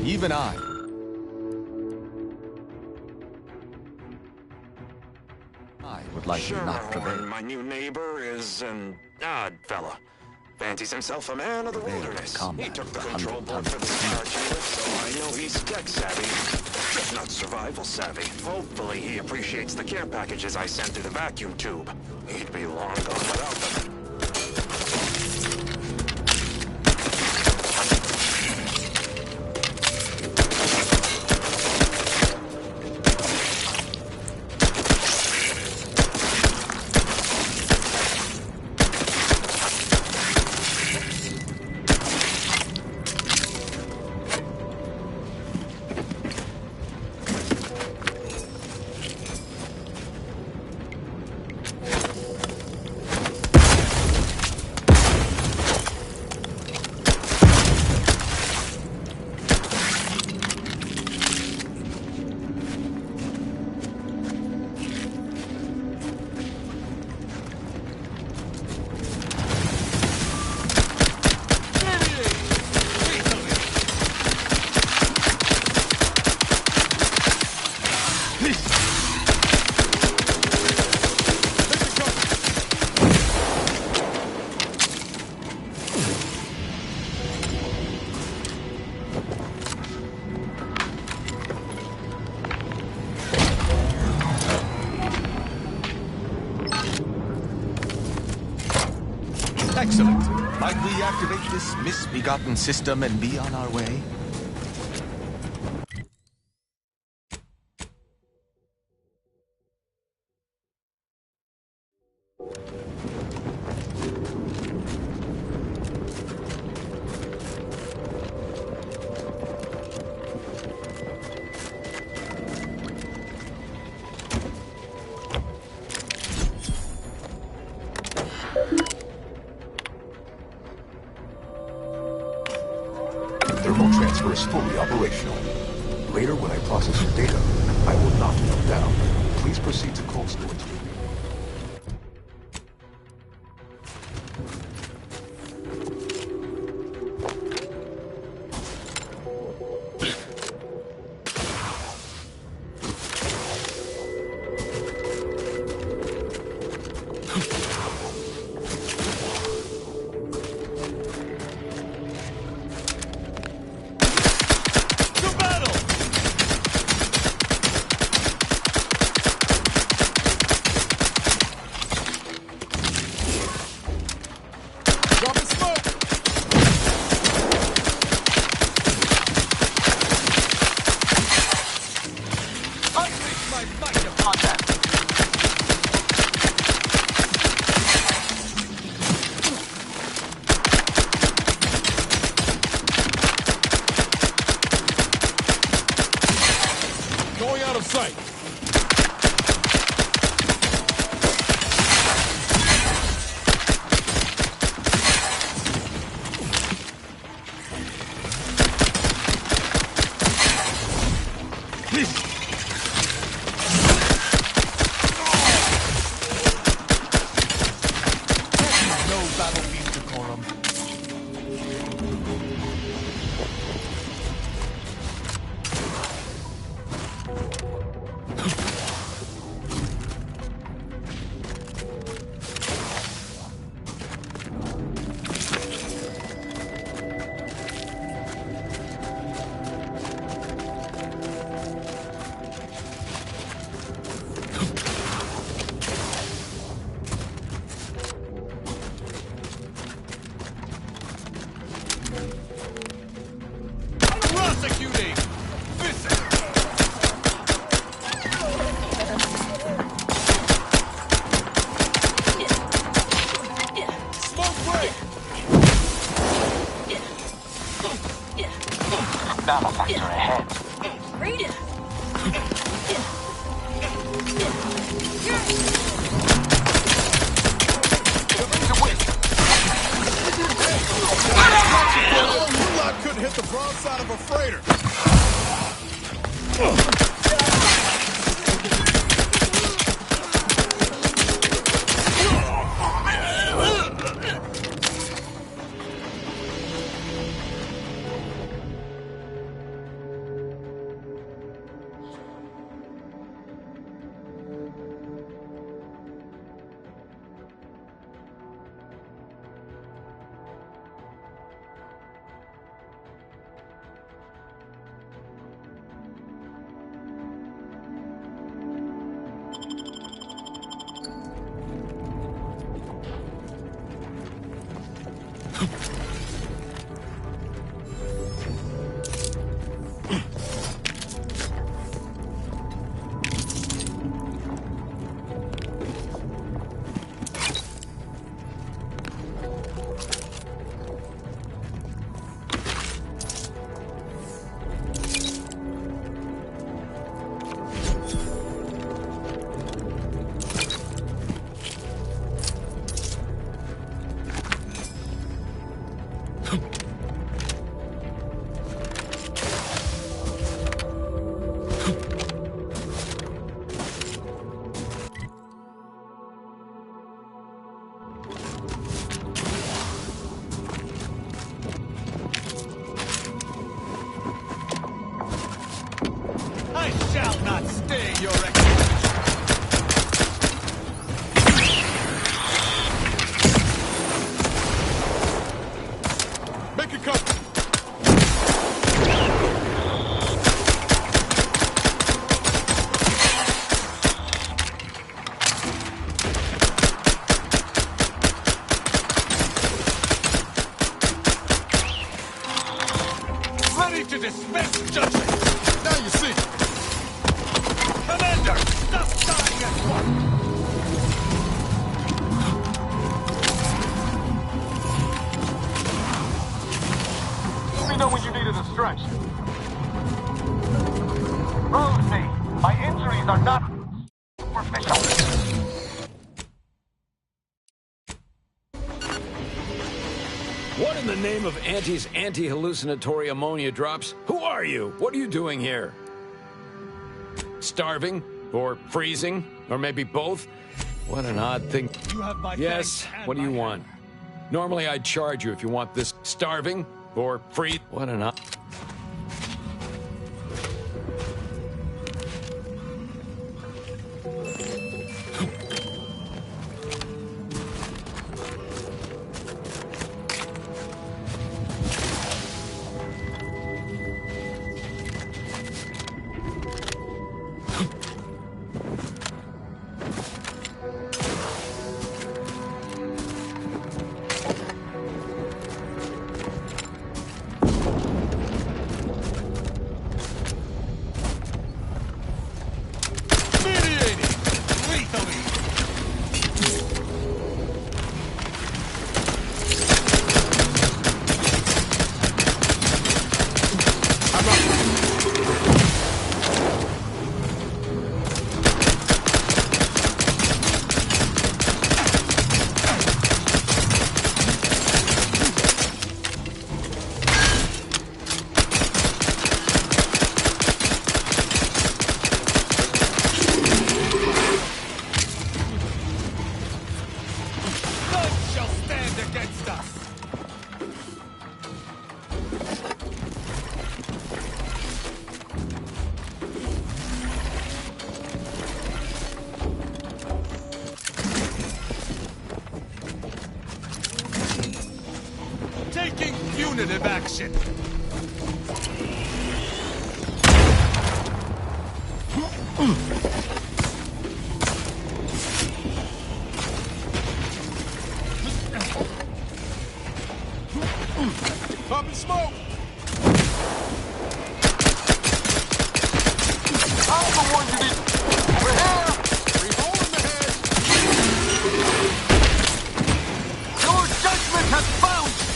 Even I would like to not prevail. My new neighbor is an odd fella. Fancies himself a man of the wilderness. He took the control board for the Spark unit, so I know he's tech savvy, just not survival savvy. Hopefully he appreciates the care packages I sent through the vacuum tube. He'd be long gone without them. Excellent. Might we activate this misbegotten system and be on our way? I will knock them down. Please proceed to cold storage. Going out of sight. No battlefield decorum. Prosecuting! Visit! Smoke break! Malefactor ahead. Read it. You lot couldn't hit the broadside of a freighter. I shall not stay, Your Excellency. Make it cut. Ready to dispense judgment. Now you see. Commander, stop dying at once. Let me know when you need a distraction. Rosie, my injuries are not superficial. What in the name of Auntie's anti-hallucinatory ammonia drops? Who are you? What are you doing here? Starving? Or freezing? Or maybe both? What an odd thing. You have my Yes, what do you want? Normally I'd charge you if you want this. Starving? Or free? What an odd... Taking punitive action. Up in smoke! I'm the one you need. We're here! Three hole in the head! Your judgment has found you!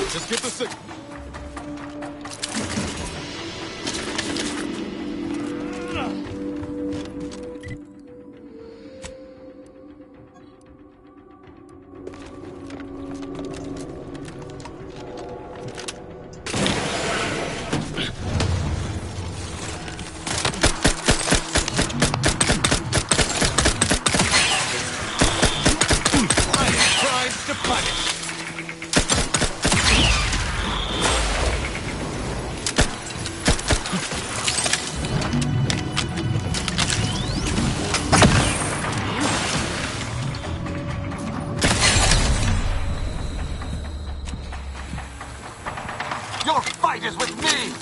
Just get the signal. Crimes to punish. Your fight is with me!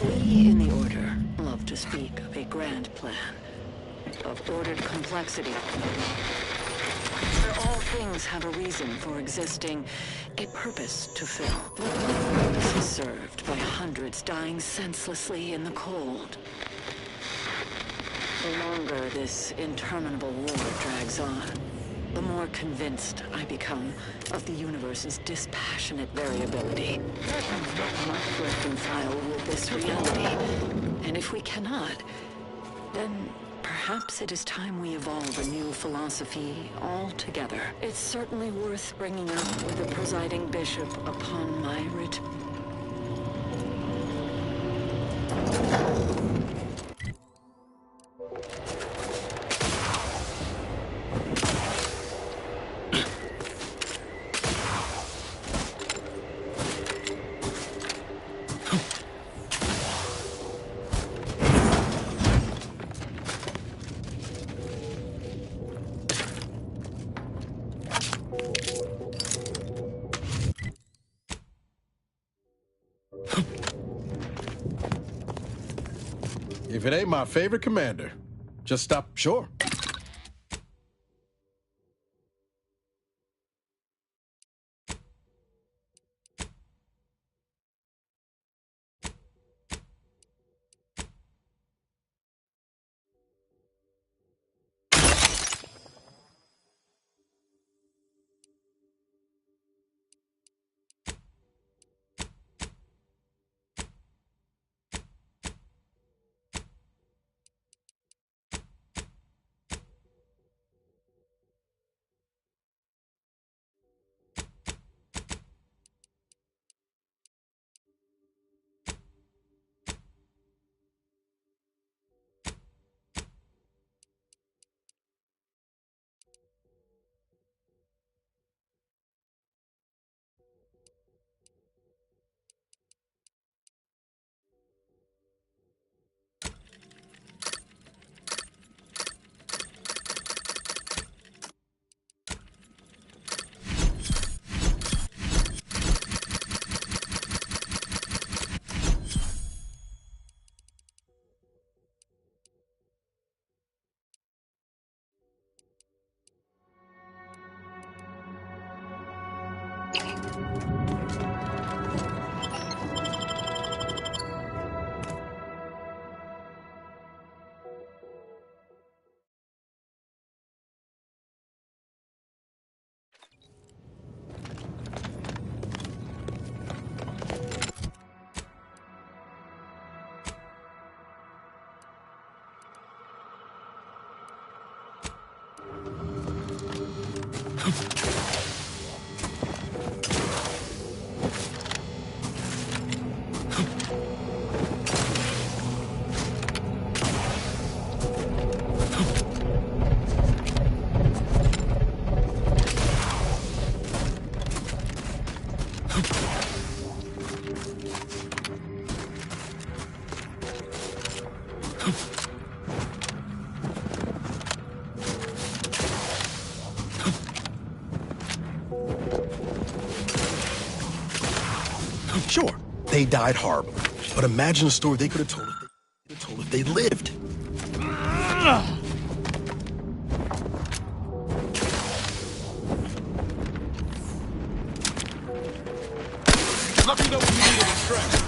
We in the Order love to speak of a grand plan, of ordered complexity, where all things have a reason for existing, a purpose to fill. This is served by hundreds dying senselessly in the cold. The longer this interminable war drags on, the more convinced I become of the universe's dispassionate variability. We must reconcile with this reality. And if we cannot, then perhaps it is time we evolve a new philosophy altogether. It's certainly worth bringing up with the presiding bishop upon my return. If it ain't my favorite commander, just stop. Sure. Sure, they died horribly, but imagine a story they could have told if they lived. Let me know when you need a distraction.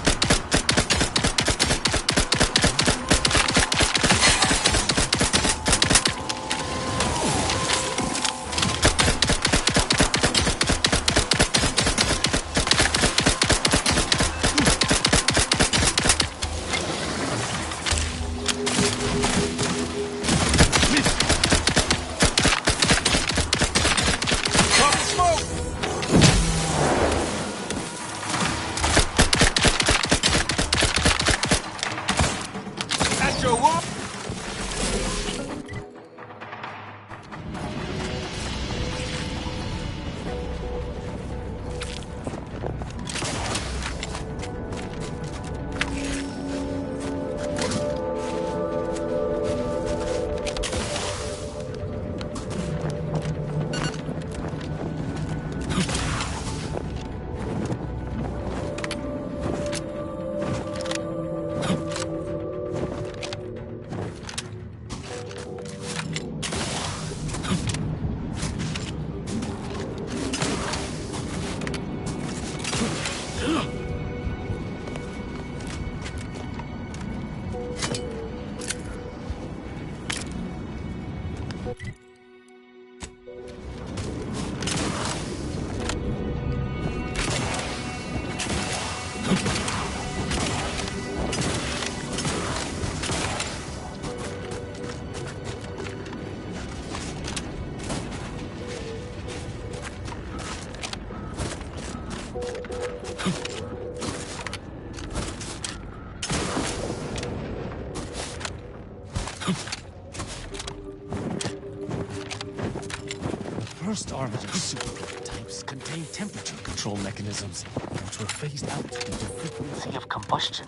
First Arbiter super prototypes contain temperature control mechanisms, which were phased out due to frequency of combustion.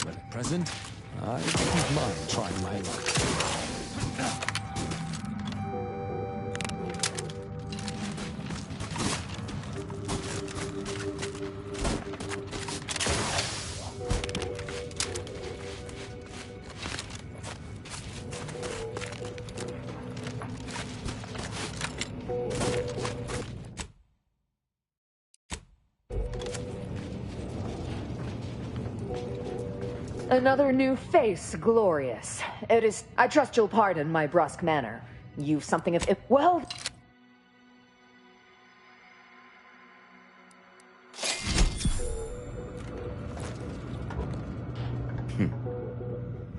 But at present, I wouldn't mind trying my luck. Another new face, glorious. It is... I trust you'll pardon my brusque manner. You've something of... Well...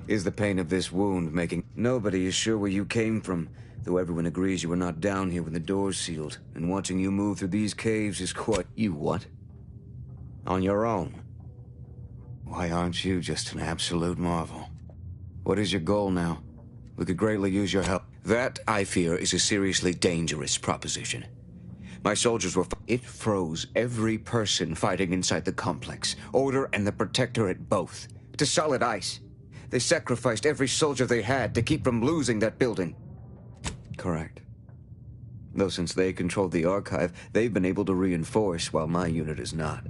Is the pain of this wound making... Nobody is sure where you came from, though everyone agrees you were not down here when the doors sealed, and watching you move through these caves is quite... You what? On your own? Why aren't you just an absolute marvel? What is your goal now? We could greatly use your help. That, I fear, is a seriously dangerous proposition. My soldiers were... It froze every person fighting inside the complex, Order and the Protectorate both, to solid ice. They sacrificed every soldier they had to keep from losing that building. Correct. Though since they controlled the archive, they've been able to reinforce while my unit is not.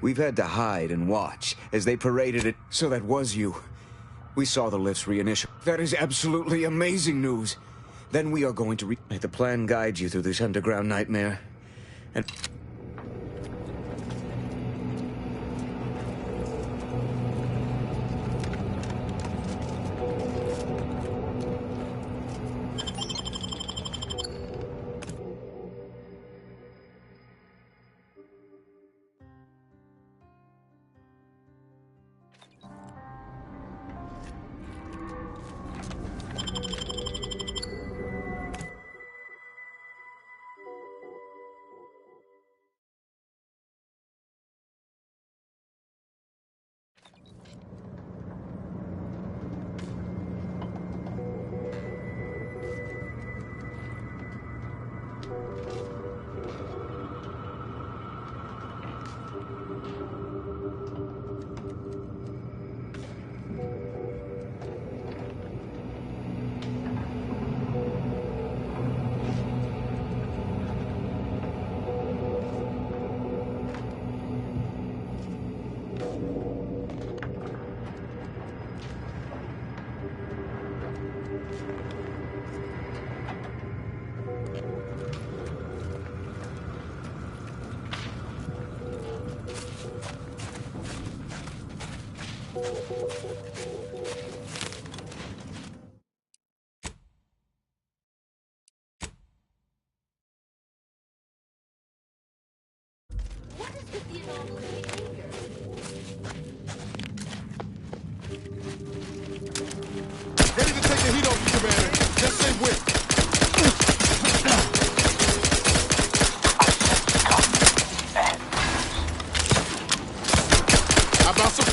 We've had to hide and watch as they paraded it. So that was you. We saw the lifts reinitiate. That is absolutely amazing news. Then we are going to May the plan guide you through this underground nightmare. And Ready to take the heat off you, Commander. Just say when. How about some...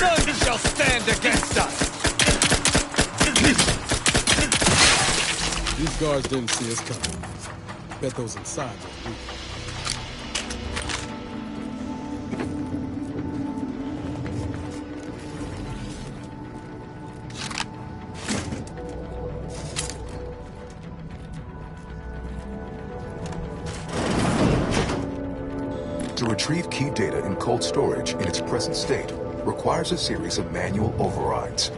None shall stand against us! These guards didn't see us coming. Bet those inside were weak. To retrieve key data in cold storage in its present state requires a series of manual overrides.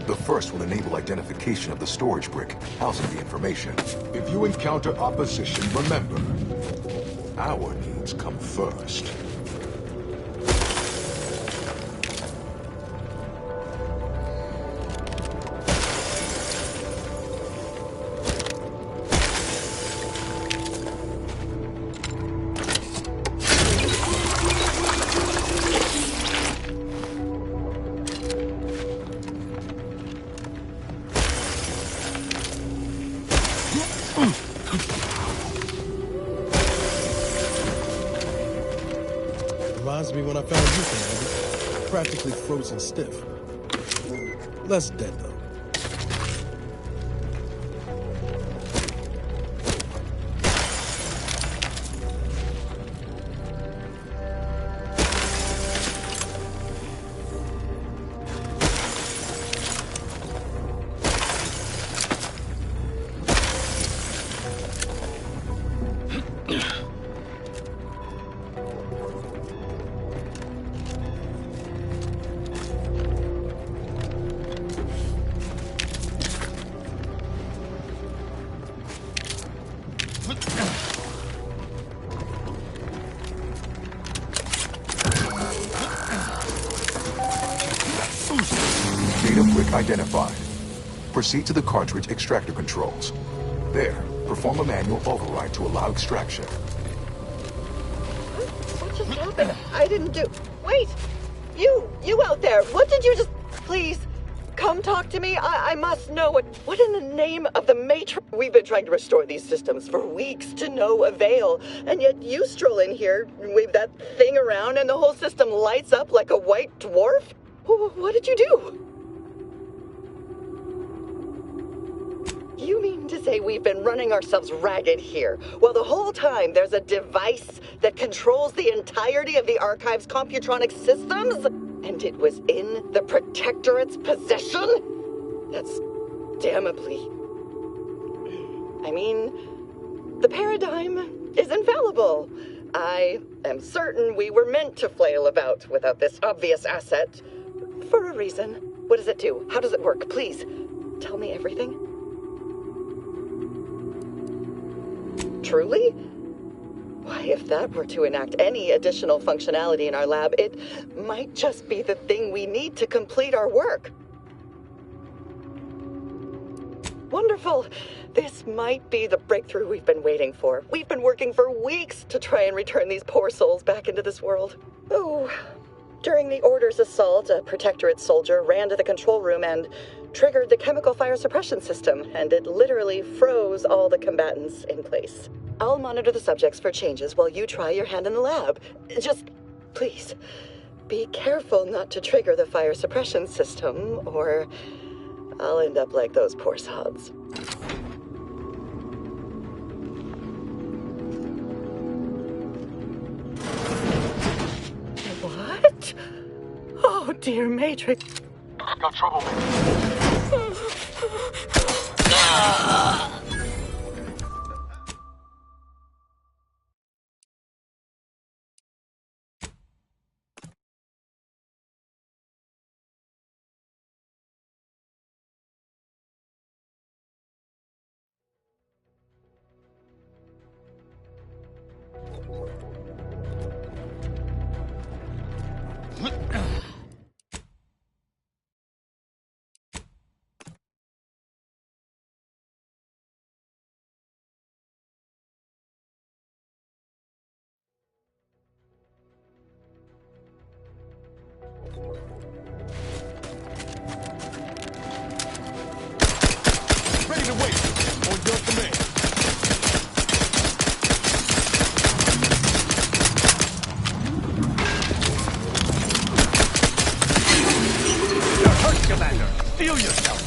The first will enable identification of the storage brick housing the information. If you encounter opposition, remember, our needs come first. Reminds me when I found you, Commander. Practically frozen stiff. Less dead, though. Data brick identified. Proceed to the cartridge extractor controls. There, perform a manual override to allow extraction. What just happened? I didn't do... Wait! You out there! What did you just... Please, come talk to me. I must know what in the name of the Matrix... We've been trying to restore these systems for weeks to no avail, and yet you stroll in here, wave that thing around, and the whole system lights up like a white dwarf? What did you do? You mean mean to say we've been running ourselves ragged here, while the whole time there's a device that controls the entirety of the Archive's computronic systems? And it was in the Protectorate's possession? That's damnably... I mean, the paradigm is infallible. I am certain we were meant to flail about without this obvious asset. For a reason. What does it do? How does it work? Please, tell me everything. Truly? Why, if that were to enact any additional functionality in our lab, it might just be the thing we need to complete our work. Wonderful. This might be the breakthrough we've been waiting for. We've been working for weeks to try and return these poor souls back into this world. Oh, during the Order's assault, a Protectorate soldier ran to the control room and triggered the chemical fire suppression system, and it literally froze all the combatants in place. I'll monitor the subjects for changes while you try your hand in the lab. Just, please, be careful not to trigger the fire suppression system, or I'll end up like those poor sods. What? Oh, dear Matrix. Got trouble, Ready to wait. On your command. You're hurt, Commander. Feel yourself.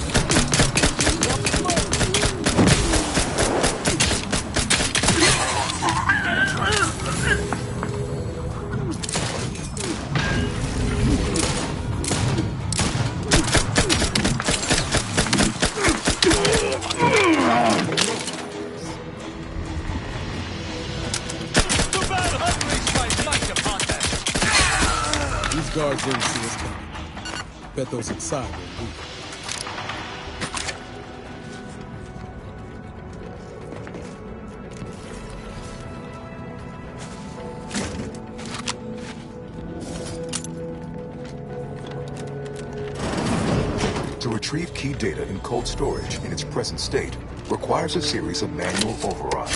These guards didn't see us coming. Bet those inside were weak. To retrieve key data in cold storage in its present state requires a series of manual overrides.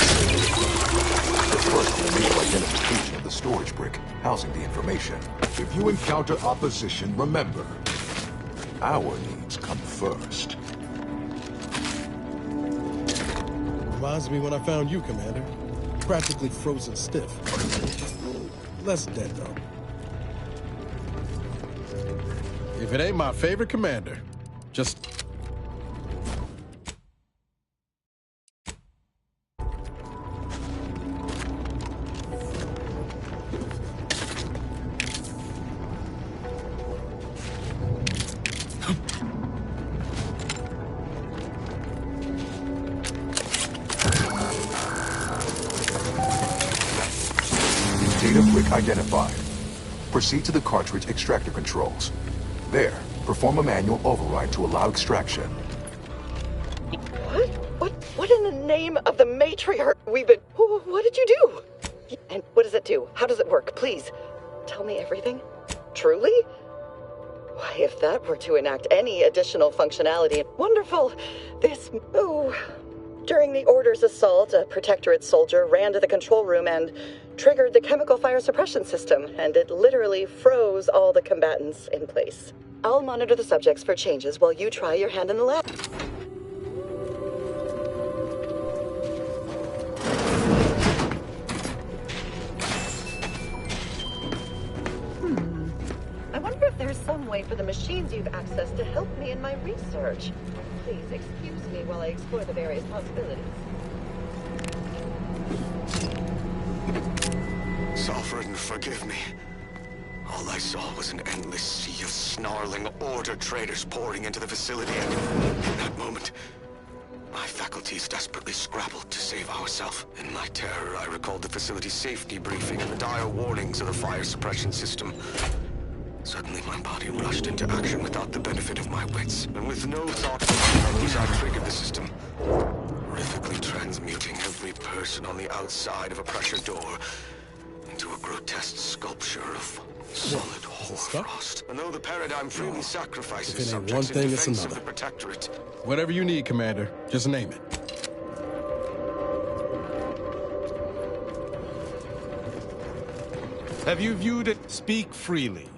The first will enable identification of the storage brick housing the information. If you encounter opposition, remember, our needs come first. Reminds me when I found you, Commander. Practically frozen stiff. Less dead, though. If it ain't my favorite commander, just... Data brick identified. Proceed to the cartridge extractor controls. There, perform a manual override to allow extraction. What in the name of the matriarch we've been... What did you do? And what does it do? How does it work? Please, tell me everything. Truly? Why, if that were to enact any additional functionality... Wonderful! This... Oh... During the Order's assault, a Protectorate soldier ran to the control room and triggered the chemical fire suppression system, and it literally froze all the combatants in place. I'll monitor the subjects for changes while you try your hand in the lab. I wonder if there's some way for the machines you've accessed to help me in my research. Please excuse me while I explore the various possibilities. Sovereign, forgive me. All I saw was an endless sea of snarling Order traders pouring into the facility, and in that moment, my faculties desperately scrabbled to save ourselves. In my terror, I recalled the facility's safety briefing and the dire warnings of the fire suppression system. Suddenly, my body rushed into action without the benefit of my wits, and with no thought for others, I triggered the system, horrifically transmuting every person on the outside of a pressure door into a grotesque sculpture of solid hoarfrost. And though the paradigm freely sacrifices If it ain't subjects one thing, in it's defense of another. the Protectorate, Whatever you need, Commander. Just name it. Have you viewed it? Speak freely.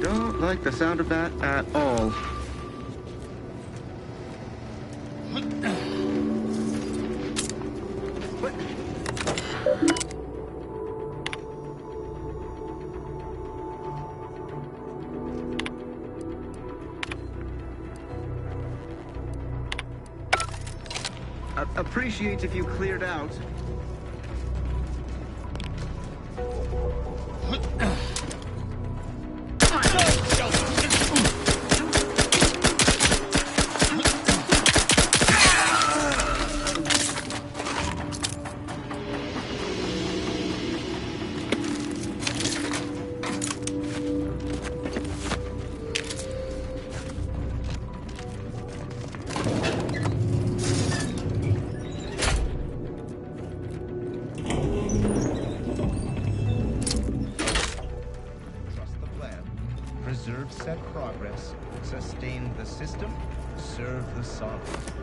Don't like the sound of that at all. Appreciate if you cleared out. Preserve said progress, sustain the system, serve the sovereign.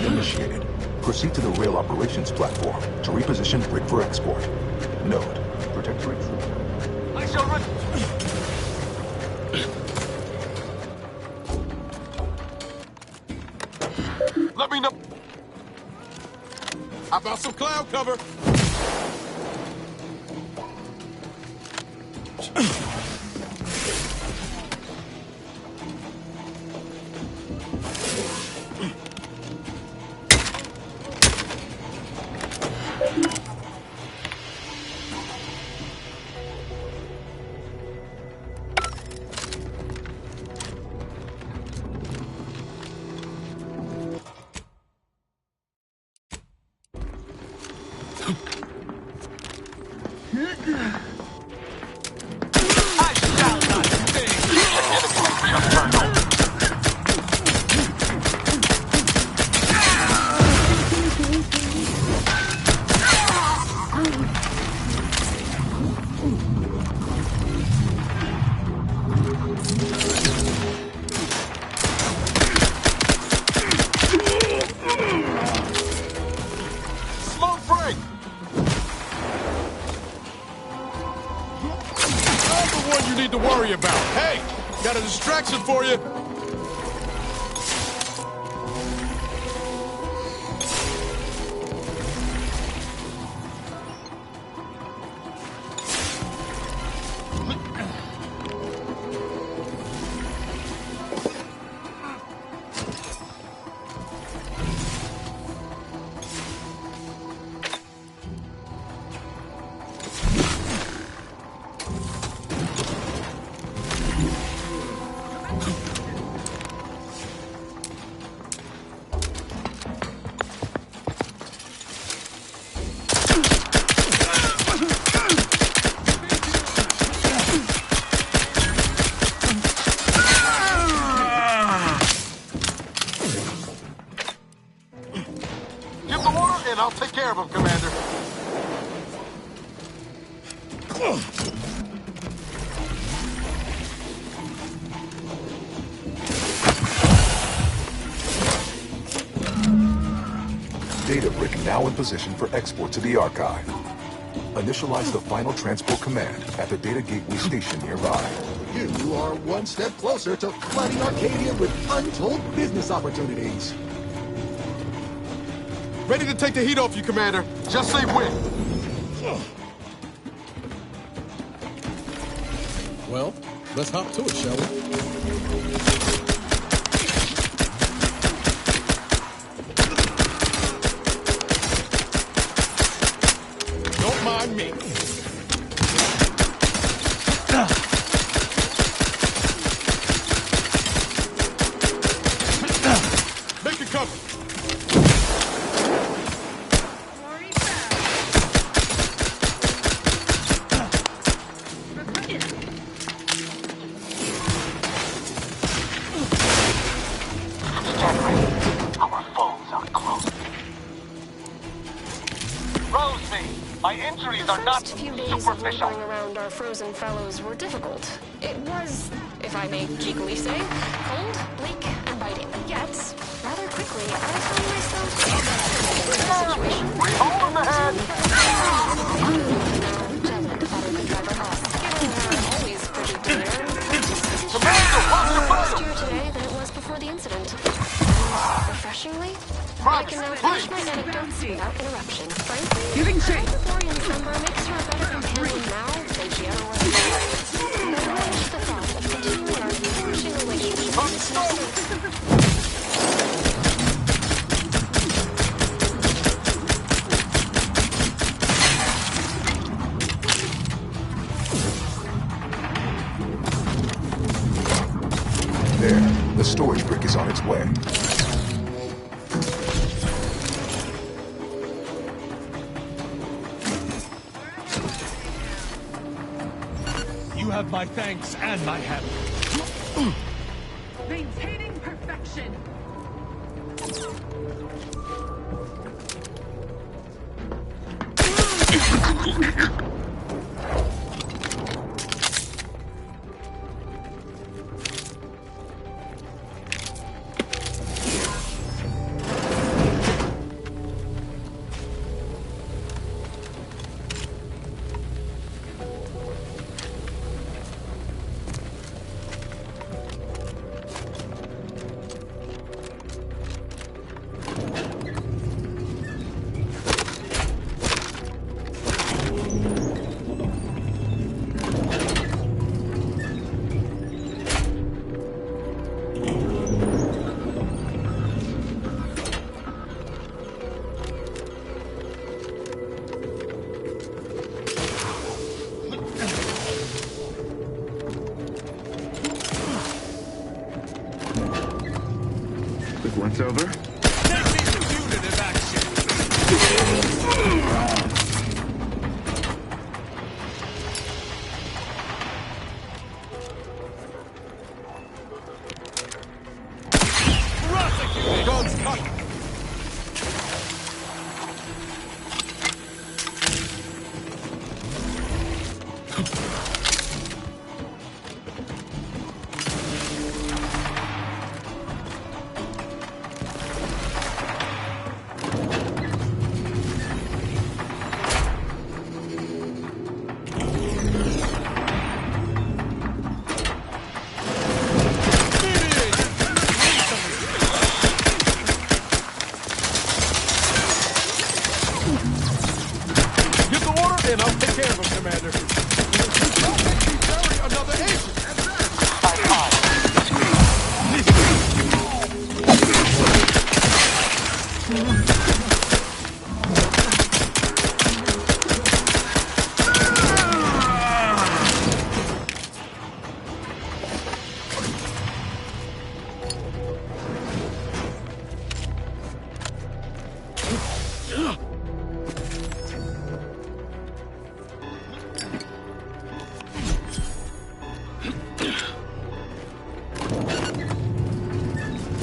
Initiated. Proceed to the rail operations platform to reposition rig for export. Node. Protectorate trooper. I shall run. Let me know. How about some cloud cover? distraction for you. I'll take care of him, Commander. Data brick now in position for export to the archive. Initialize the final transport command at the data gateway station nearby. You are one step closer to flooding Arcadia with untold business opportunities. Ready to take the heat off you, Commander. Just say when. Well, let's hop to it, shall we? Don't mind me. Make it cover. Wandering around our frozen fellows were difficult. It was, if I may cheekily say, cold, bleak, and biting. Yet, rather quickly, I found myself in a situation. Hole in the head! Gentlemen better than driver us, given they're always pretty clear. Last year today than it was before the incident. And refreshingly, I can now finish my anecdotes without interruption. Frankly, Giving chase. the Thorian's number makes her a better companion now than she ever was before. And I relish the thought of continuing our flourishing relationship in this new There, the storage brick is on its way. You have my thanks and my help. Maintaining perfection. Once over. Guns cut.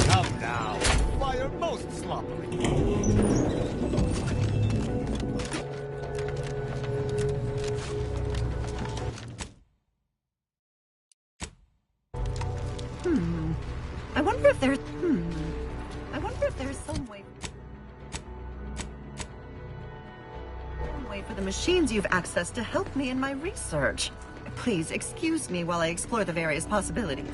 Come now, fire most sloppily. I wonder if there's... I wonder if there's some way for the machines you've accessed to help me in my research. Please excuse me while I explore the various possibilities.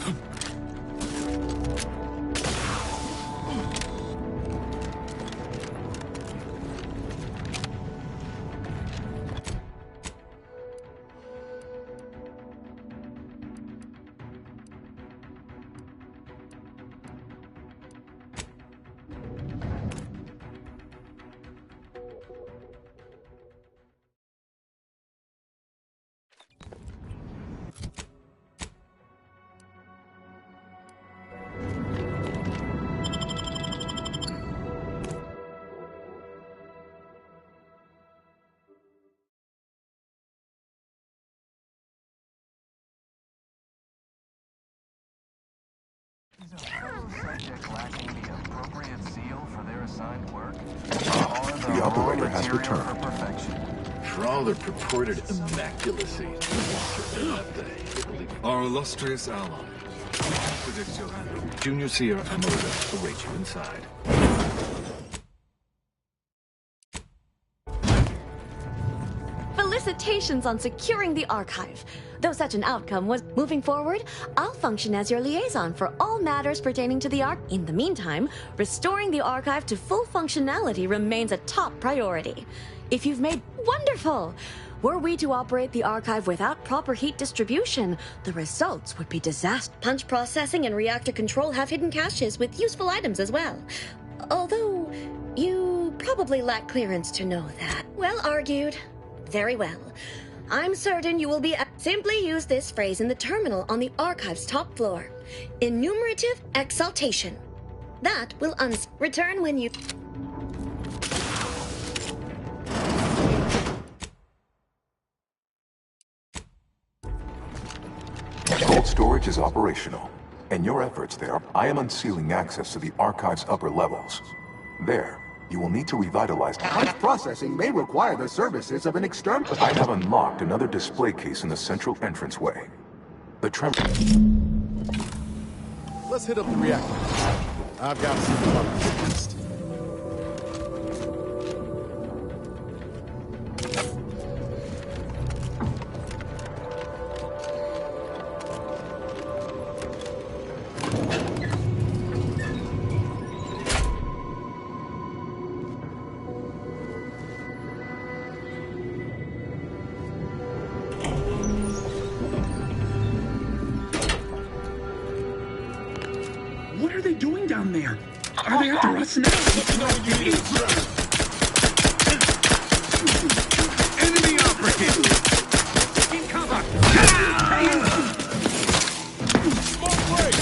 Is a fellow subject lacking the appropriate zeal for their assigned work? The operator has returned. For all their purported immaculacy, our illustrious ally, Predict Johanna, Junior Seer Amoda, await you inside. Felicitations on securing the archive. Though such an outcome was moving forward, I'll function as your liaison for all matters pertaining to the archive. In the meantime, restoring the archive to full functionality remains a top priority. If you've made wonderful! Were we to operate the archive without proper heat distribution, the results would be disaster. Punch processing and reactor control have hidden caches with useful items as well. Although, you probably lack clearance to know that. Well argued. Very well. I'm certain you will be... Simply use this phrase in the terminal on the archive's top floor. Enumerative exaltation. That will return when you... Cold storage is operational. In your efforts there, I am unsealing access to the archive's upper levels. There, you will need to revitalize... Punch processing may require the services of an external... I have unlocked another display case in the central entranceway. The tremor... Let's hit up the reactor. I've got some fun. What are they doing down there? Are they after us now? Enemy operative! Taking cover! Smoke break!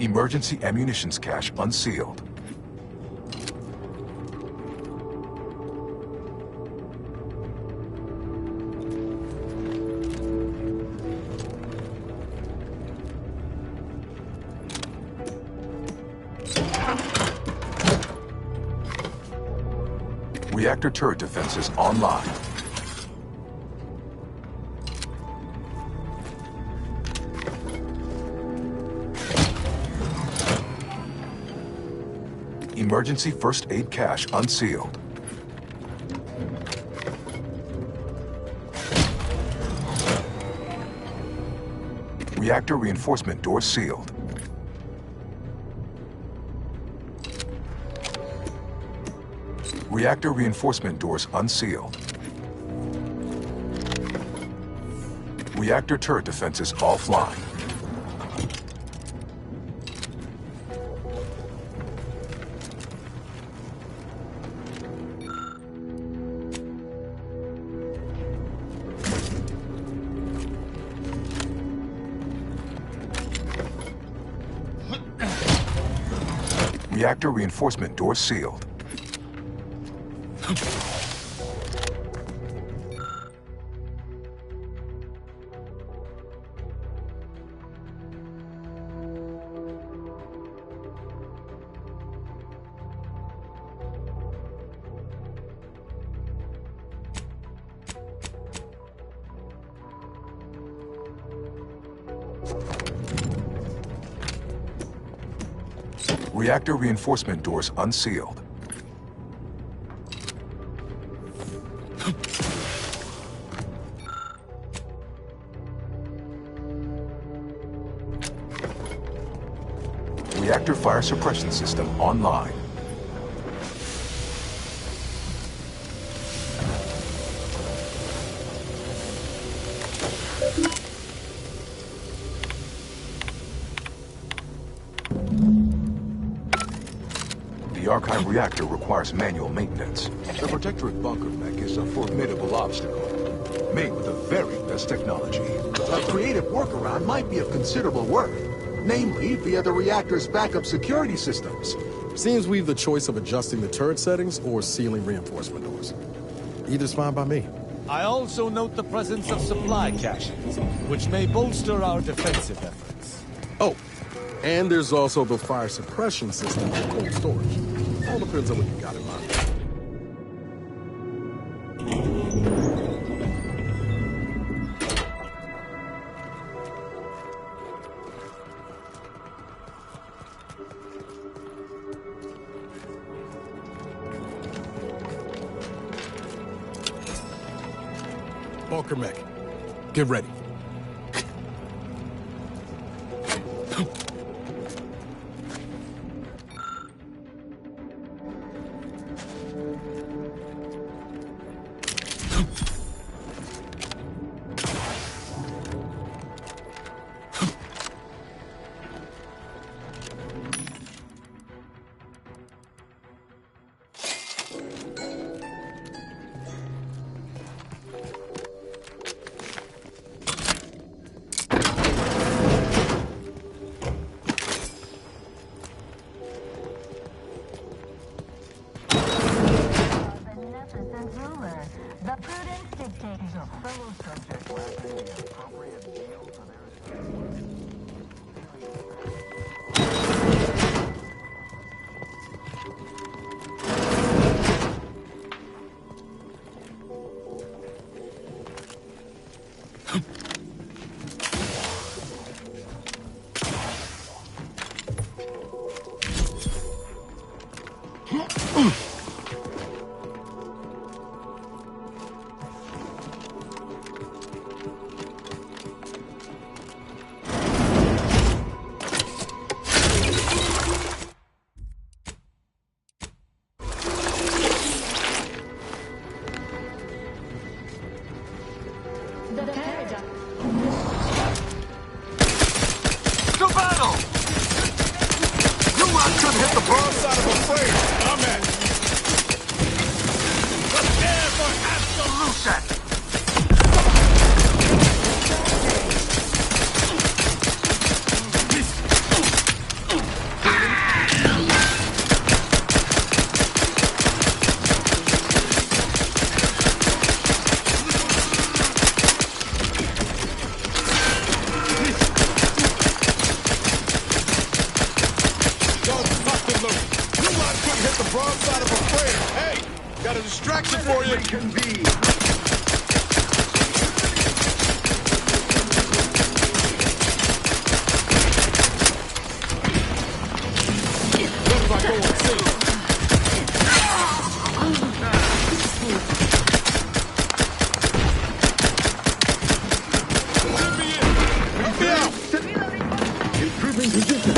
Emergency ammunitions cache unsealed. Reactor turret defenses online. Emergency first aid cache unsealed. Reactor reinforcement door sealed. Reactor reinforcement doors unsealed. Reactor turret defenses offline. Reactor reinforcement door sealed. Reactor reinforcement doors unsealed. Reactor fire suppression system online. The archive reactor requires manual maintenance. The Protectorate bunker mech is a formidable obstacle, made with the very best technology. A creative workaround might be of considerable worth, namely via the reactor's backup security systems. Seems we've the choice of adjusting the turret settings or sealing reinforcement doors. Either's fine by me. I also note the presence of supply caches, which may bolster our defensive efforts. Oh, and there's also the fire suppression system for cold storage. All depends on what you got in mind. Bunker mech, get ready. The prudence dictates a fellow subject lacking the appropriate deal for their for you. Can be. Looks like going safe. Improving position.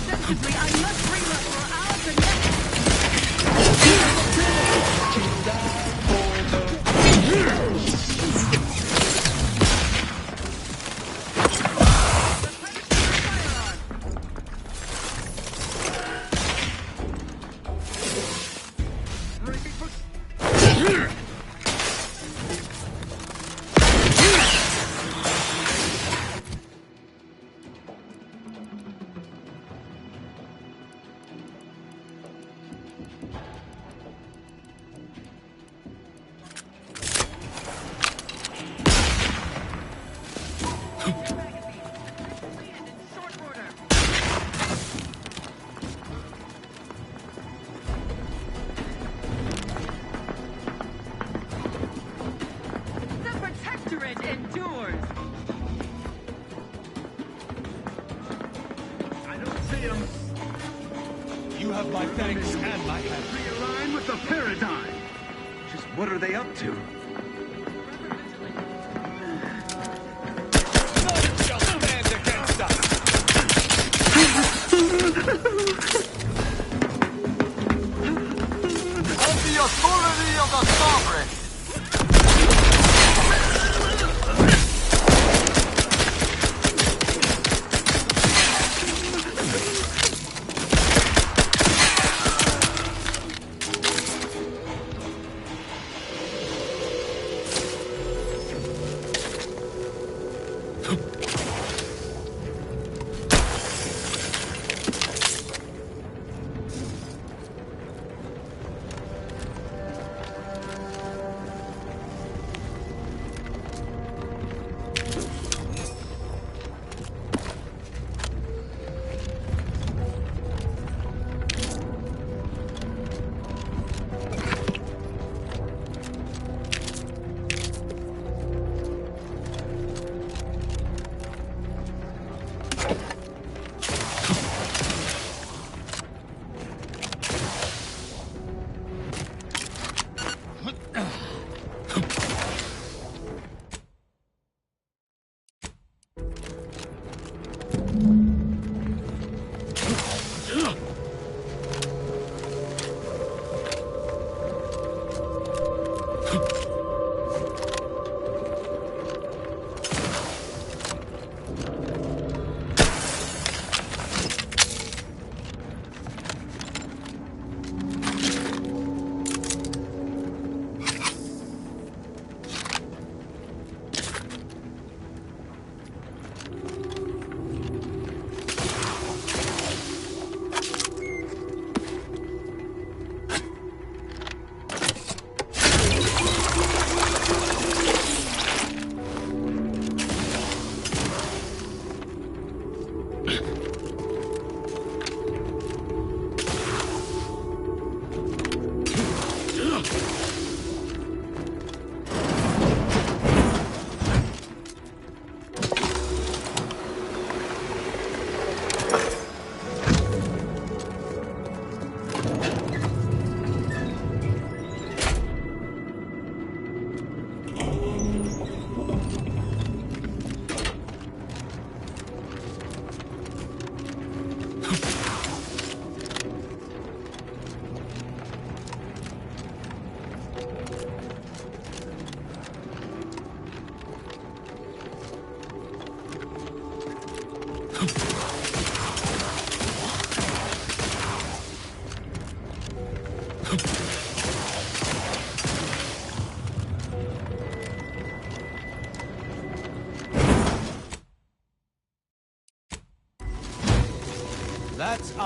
Sensibly, I must reload or I'll connect. The protectorate endures. I don't see him. You have my thanks and my hand. Realign with the paradigm. Just what are they up to? None shall stand against us. On the authority of the sovereign.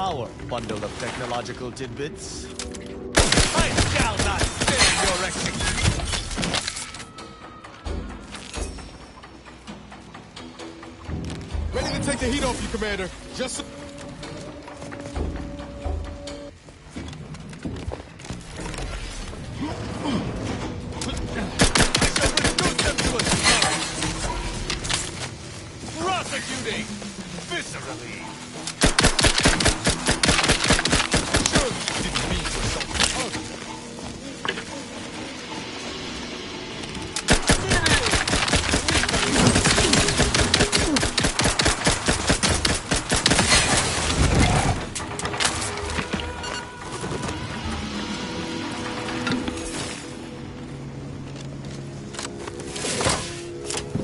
our bundle of technological tidbits. I shall not stand your execution. Ready to take the heat off you, Commander. Just... Prosecuting viscerally. Surely you didn't mean to assault the target.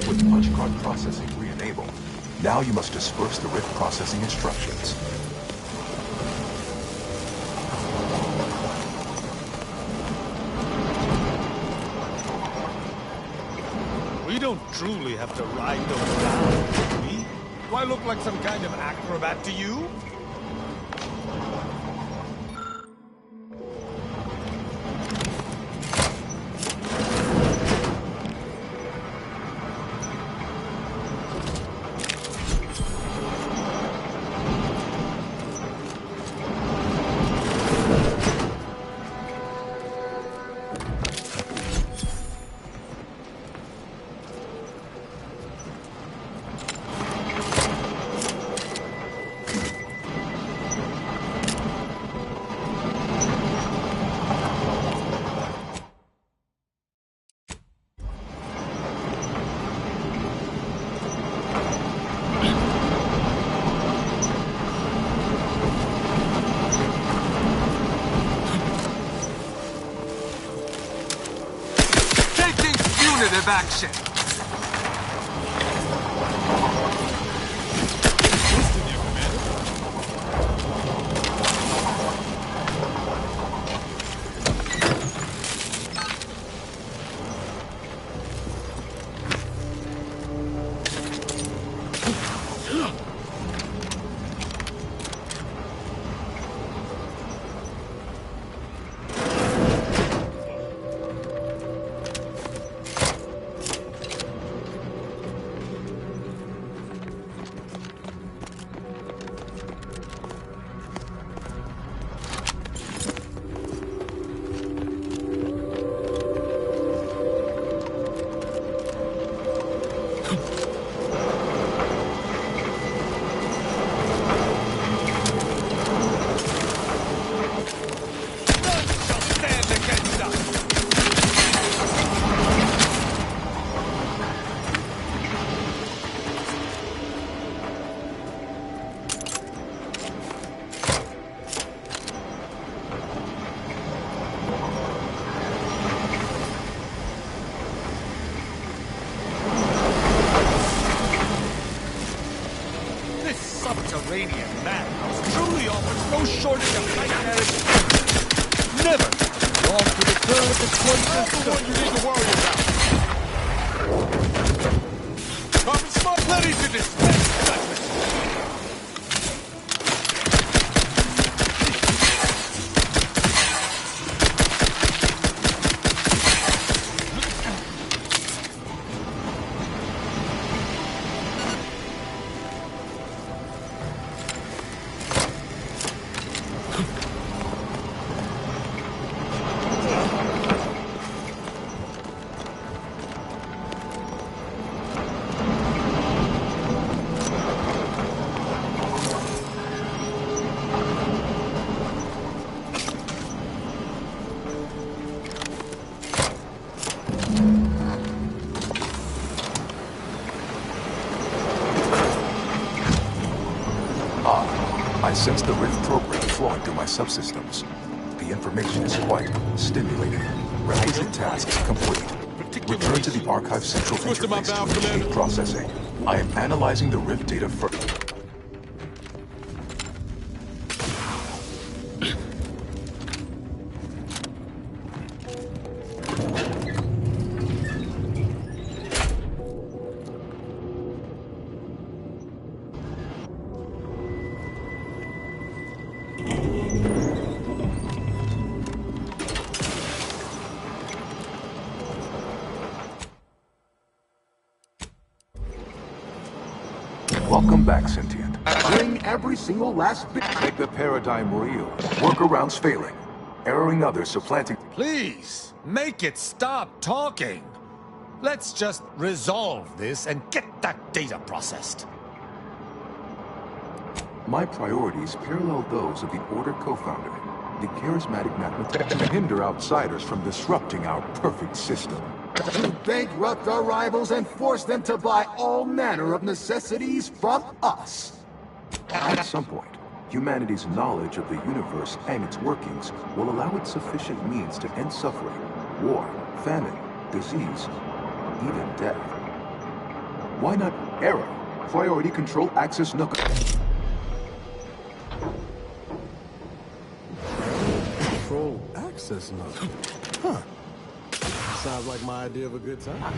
With punch card processing re-enabled, now you must disperse the rift processing instructions. We don't truly have to ride those down, do we? Do I look like some kind of acrobat to you? Punitive action. Subterranean madhouse truly offers no shortage of nightmarish. Never long to return to the closest one you need to worry about. Carbon smart, ready to dispense judgment. I sense the rift program flowing through my subsystems. The information is quite stimulating. Requisite tasks complete. Return to the Archive Central interface to initiate processing. I am analyzing the rift data first. Welcome back, Sentient. Bring every single last bit. Make the paradigm real. Workarounds failing. Erroring others, supplanting... Please, make it stop talking. Let's just resolve this and get that data processed. My priorities parallel those of the Order co-founder, the charismatic mathematician, to hinder outsiders from disrupting our perfect system. To bankrupt our rivals and force them to buy all manner of necessities from us. At some point, humanity's knowledge of the universe and its workings will allow it sufficient means to end suffering, war, famine, disease, even death. Why not ERA? Priority Control Access Nook. Control access node. Huh. Sounds like my idea of a good time.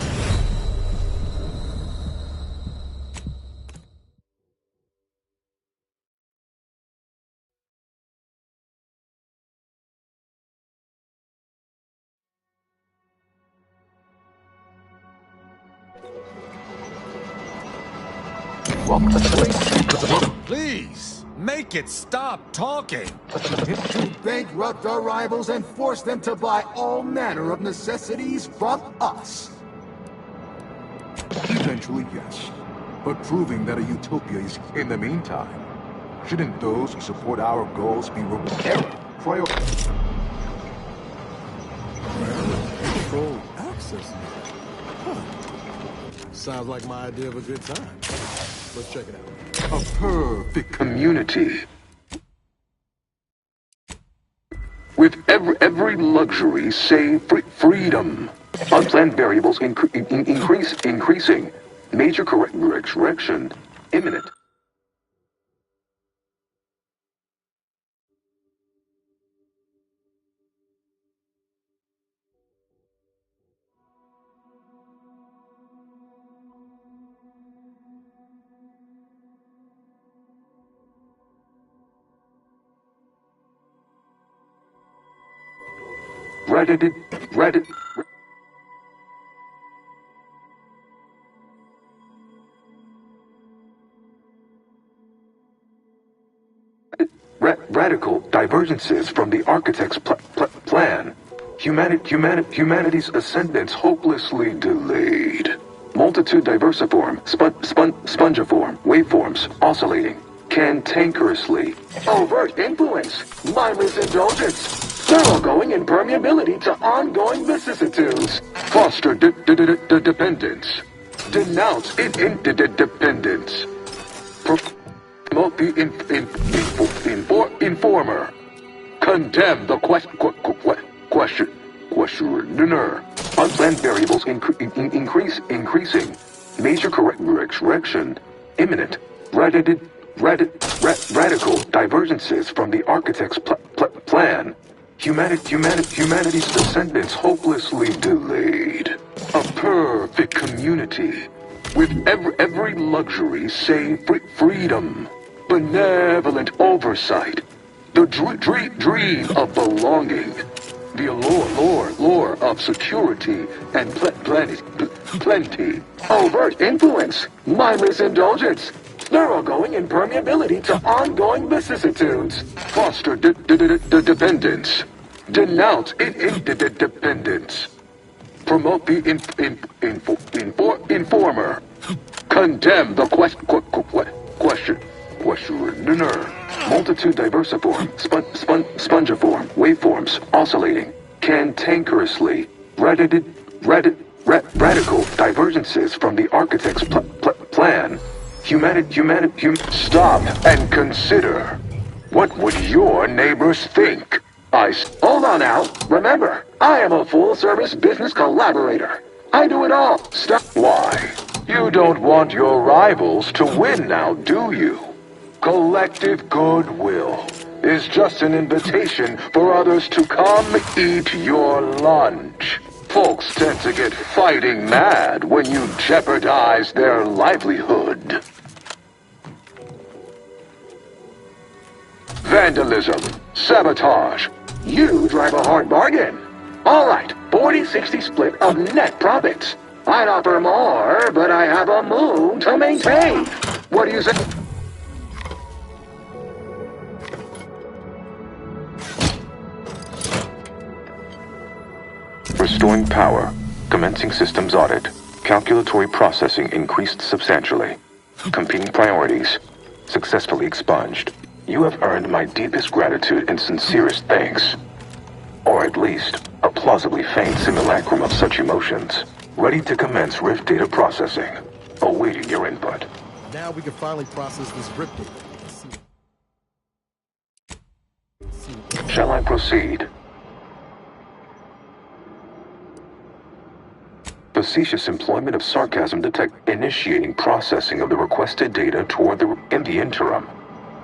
Please, make it stop talking. To bankrupt our rivals and force them to buy all manner of necessities from us. Eventually, yes. But proving that a utopia is in the meantime. Shouldn't those who support our goals be rewarded? Priority. Control access node. Huh. Sounds like my idea of a good time. Let's check it out. A perfect community. With every luxury save freedom. Unplanned variables increasing. Major correction imminent. Radical divergences from the architect's plan. Humanity's ascendance hopelessly delayed. Multitude diversiform, spongiform, waveforms oscillating, cantankerously. Overt influence, mindless indulgence. Thoroughgoing impermeability to ongoing vicissitudes. Foster dependence. Denounce interdependence. Promote the informer. Condemn the questioner. Unplanned variables increasing. Major correction imminent. Radical divergences from the architect's plan. Humanity's descendants hopelessly delayed. A perfect community. With every luxury save freedom. Benevolent oversight. The dream of belonging. The allure of security and plenty. Overt influence. Mindless indulgence. Thoroughgoing impermeability to ongoing vicissitudes. Foster dependence. Denounce interdependence. Promote the informer. Condemn the questioner. Multitude diversiform, spongiform, waveforms oscillating, cantankerously. Radical divergences from the architect's plan. Stop and consider. What would your neighbors think? Hold on now. Remember, I am a full-service business collaborator. I do it all. Stop. Why? You don't want your rivals to win now, do you? Collective goodwill is just an invitation for others to come eat your lunch. Folks tend to get fighting mad when you jeopardize their livelihood. Vandalism, sabotage. You drive a hard bargain. All right, 40-60 split of net profits. I'd offer more, but I have a moon to maintain. What do you say? Restoring power. Commencing systems audit. Calculatory processing increased substantially. Competing priorities. Successfully expunged. You have earned my deepest gratitude and sincerest thanks. Or at least, a plausibly feigned simulacrum of such emotions. Ready to commence Rift data processing. Awaiting your input. Now we can finally process this Rift data. Shall I proceed? Facetious employment of sarcasm detect initiating processing of the requested data toward in the interim.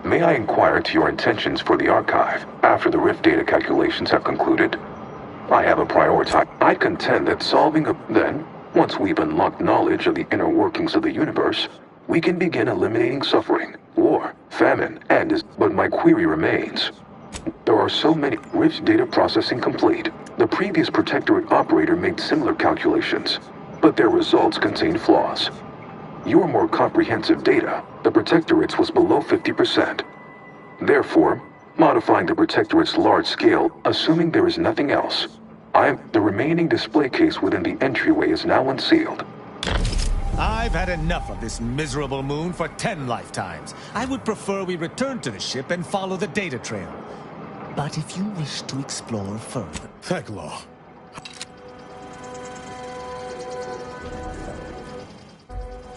May I inquire to your intentions for the archive after the Rift data calculations have concluded? I have a priority. I contend that then, once we've unlocked knowledge of the inner workings of the universe, we can begin eliminating suffering, war, famine, but my query remains. There are so many. Rift data processing complete. The previous Protectorate operator made similar calculations, but their results contain flaws. Your more comprehensive data, the Protectorate's, was below 50%. Therefore, modifying the Protectorate's large scale, assuming there is nothing else, the remaining display case within the entryway is now unsealed. I've had enough of this miserable moon for 10 lifetimes. I would prefer we return to the ship and follow the data trail. But if you wish to explore further... Thanklaw.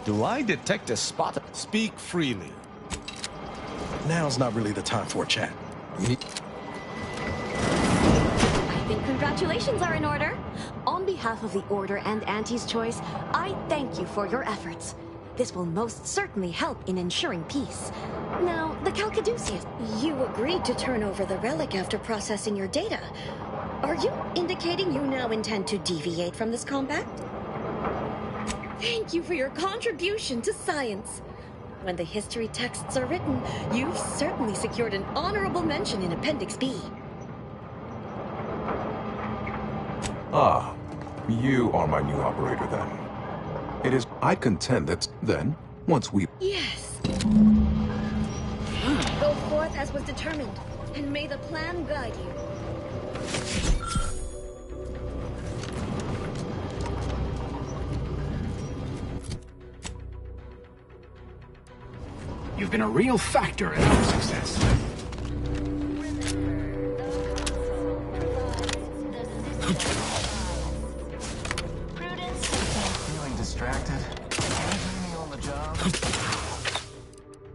Do I detect a spot? Speak freely. Now's not really the time for a chat. I think congratulations are in order. On behalf of the Order and Auntie's Choice, I thank you for your efforts. This will most certainly help in ensuring peace. Now, the Calcaduceus. You agreed to turn over the relic after processing your data. Are you indicating you now intend to deviate from this compact? Thank you for your contribution to science. When the history texts are written, you've certainly secured an honorable mention in Appendix B. Ah, you are my new operator then. It is. I contend that then, once we... Yes. Go forth as was determined, and may the plan guide you. You've been a real factor in our success. Feeling distracted? Anything on the job?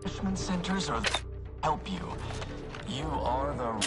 Punishment centers help you. You are the...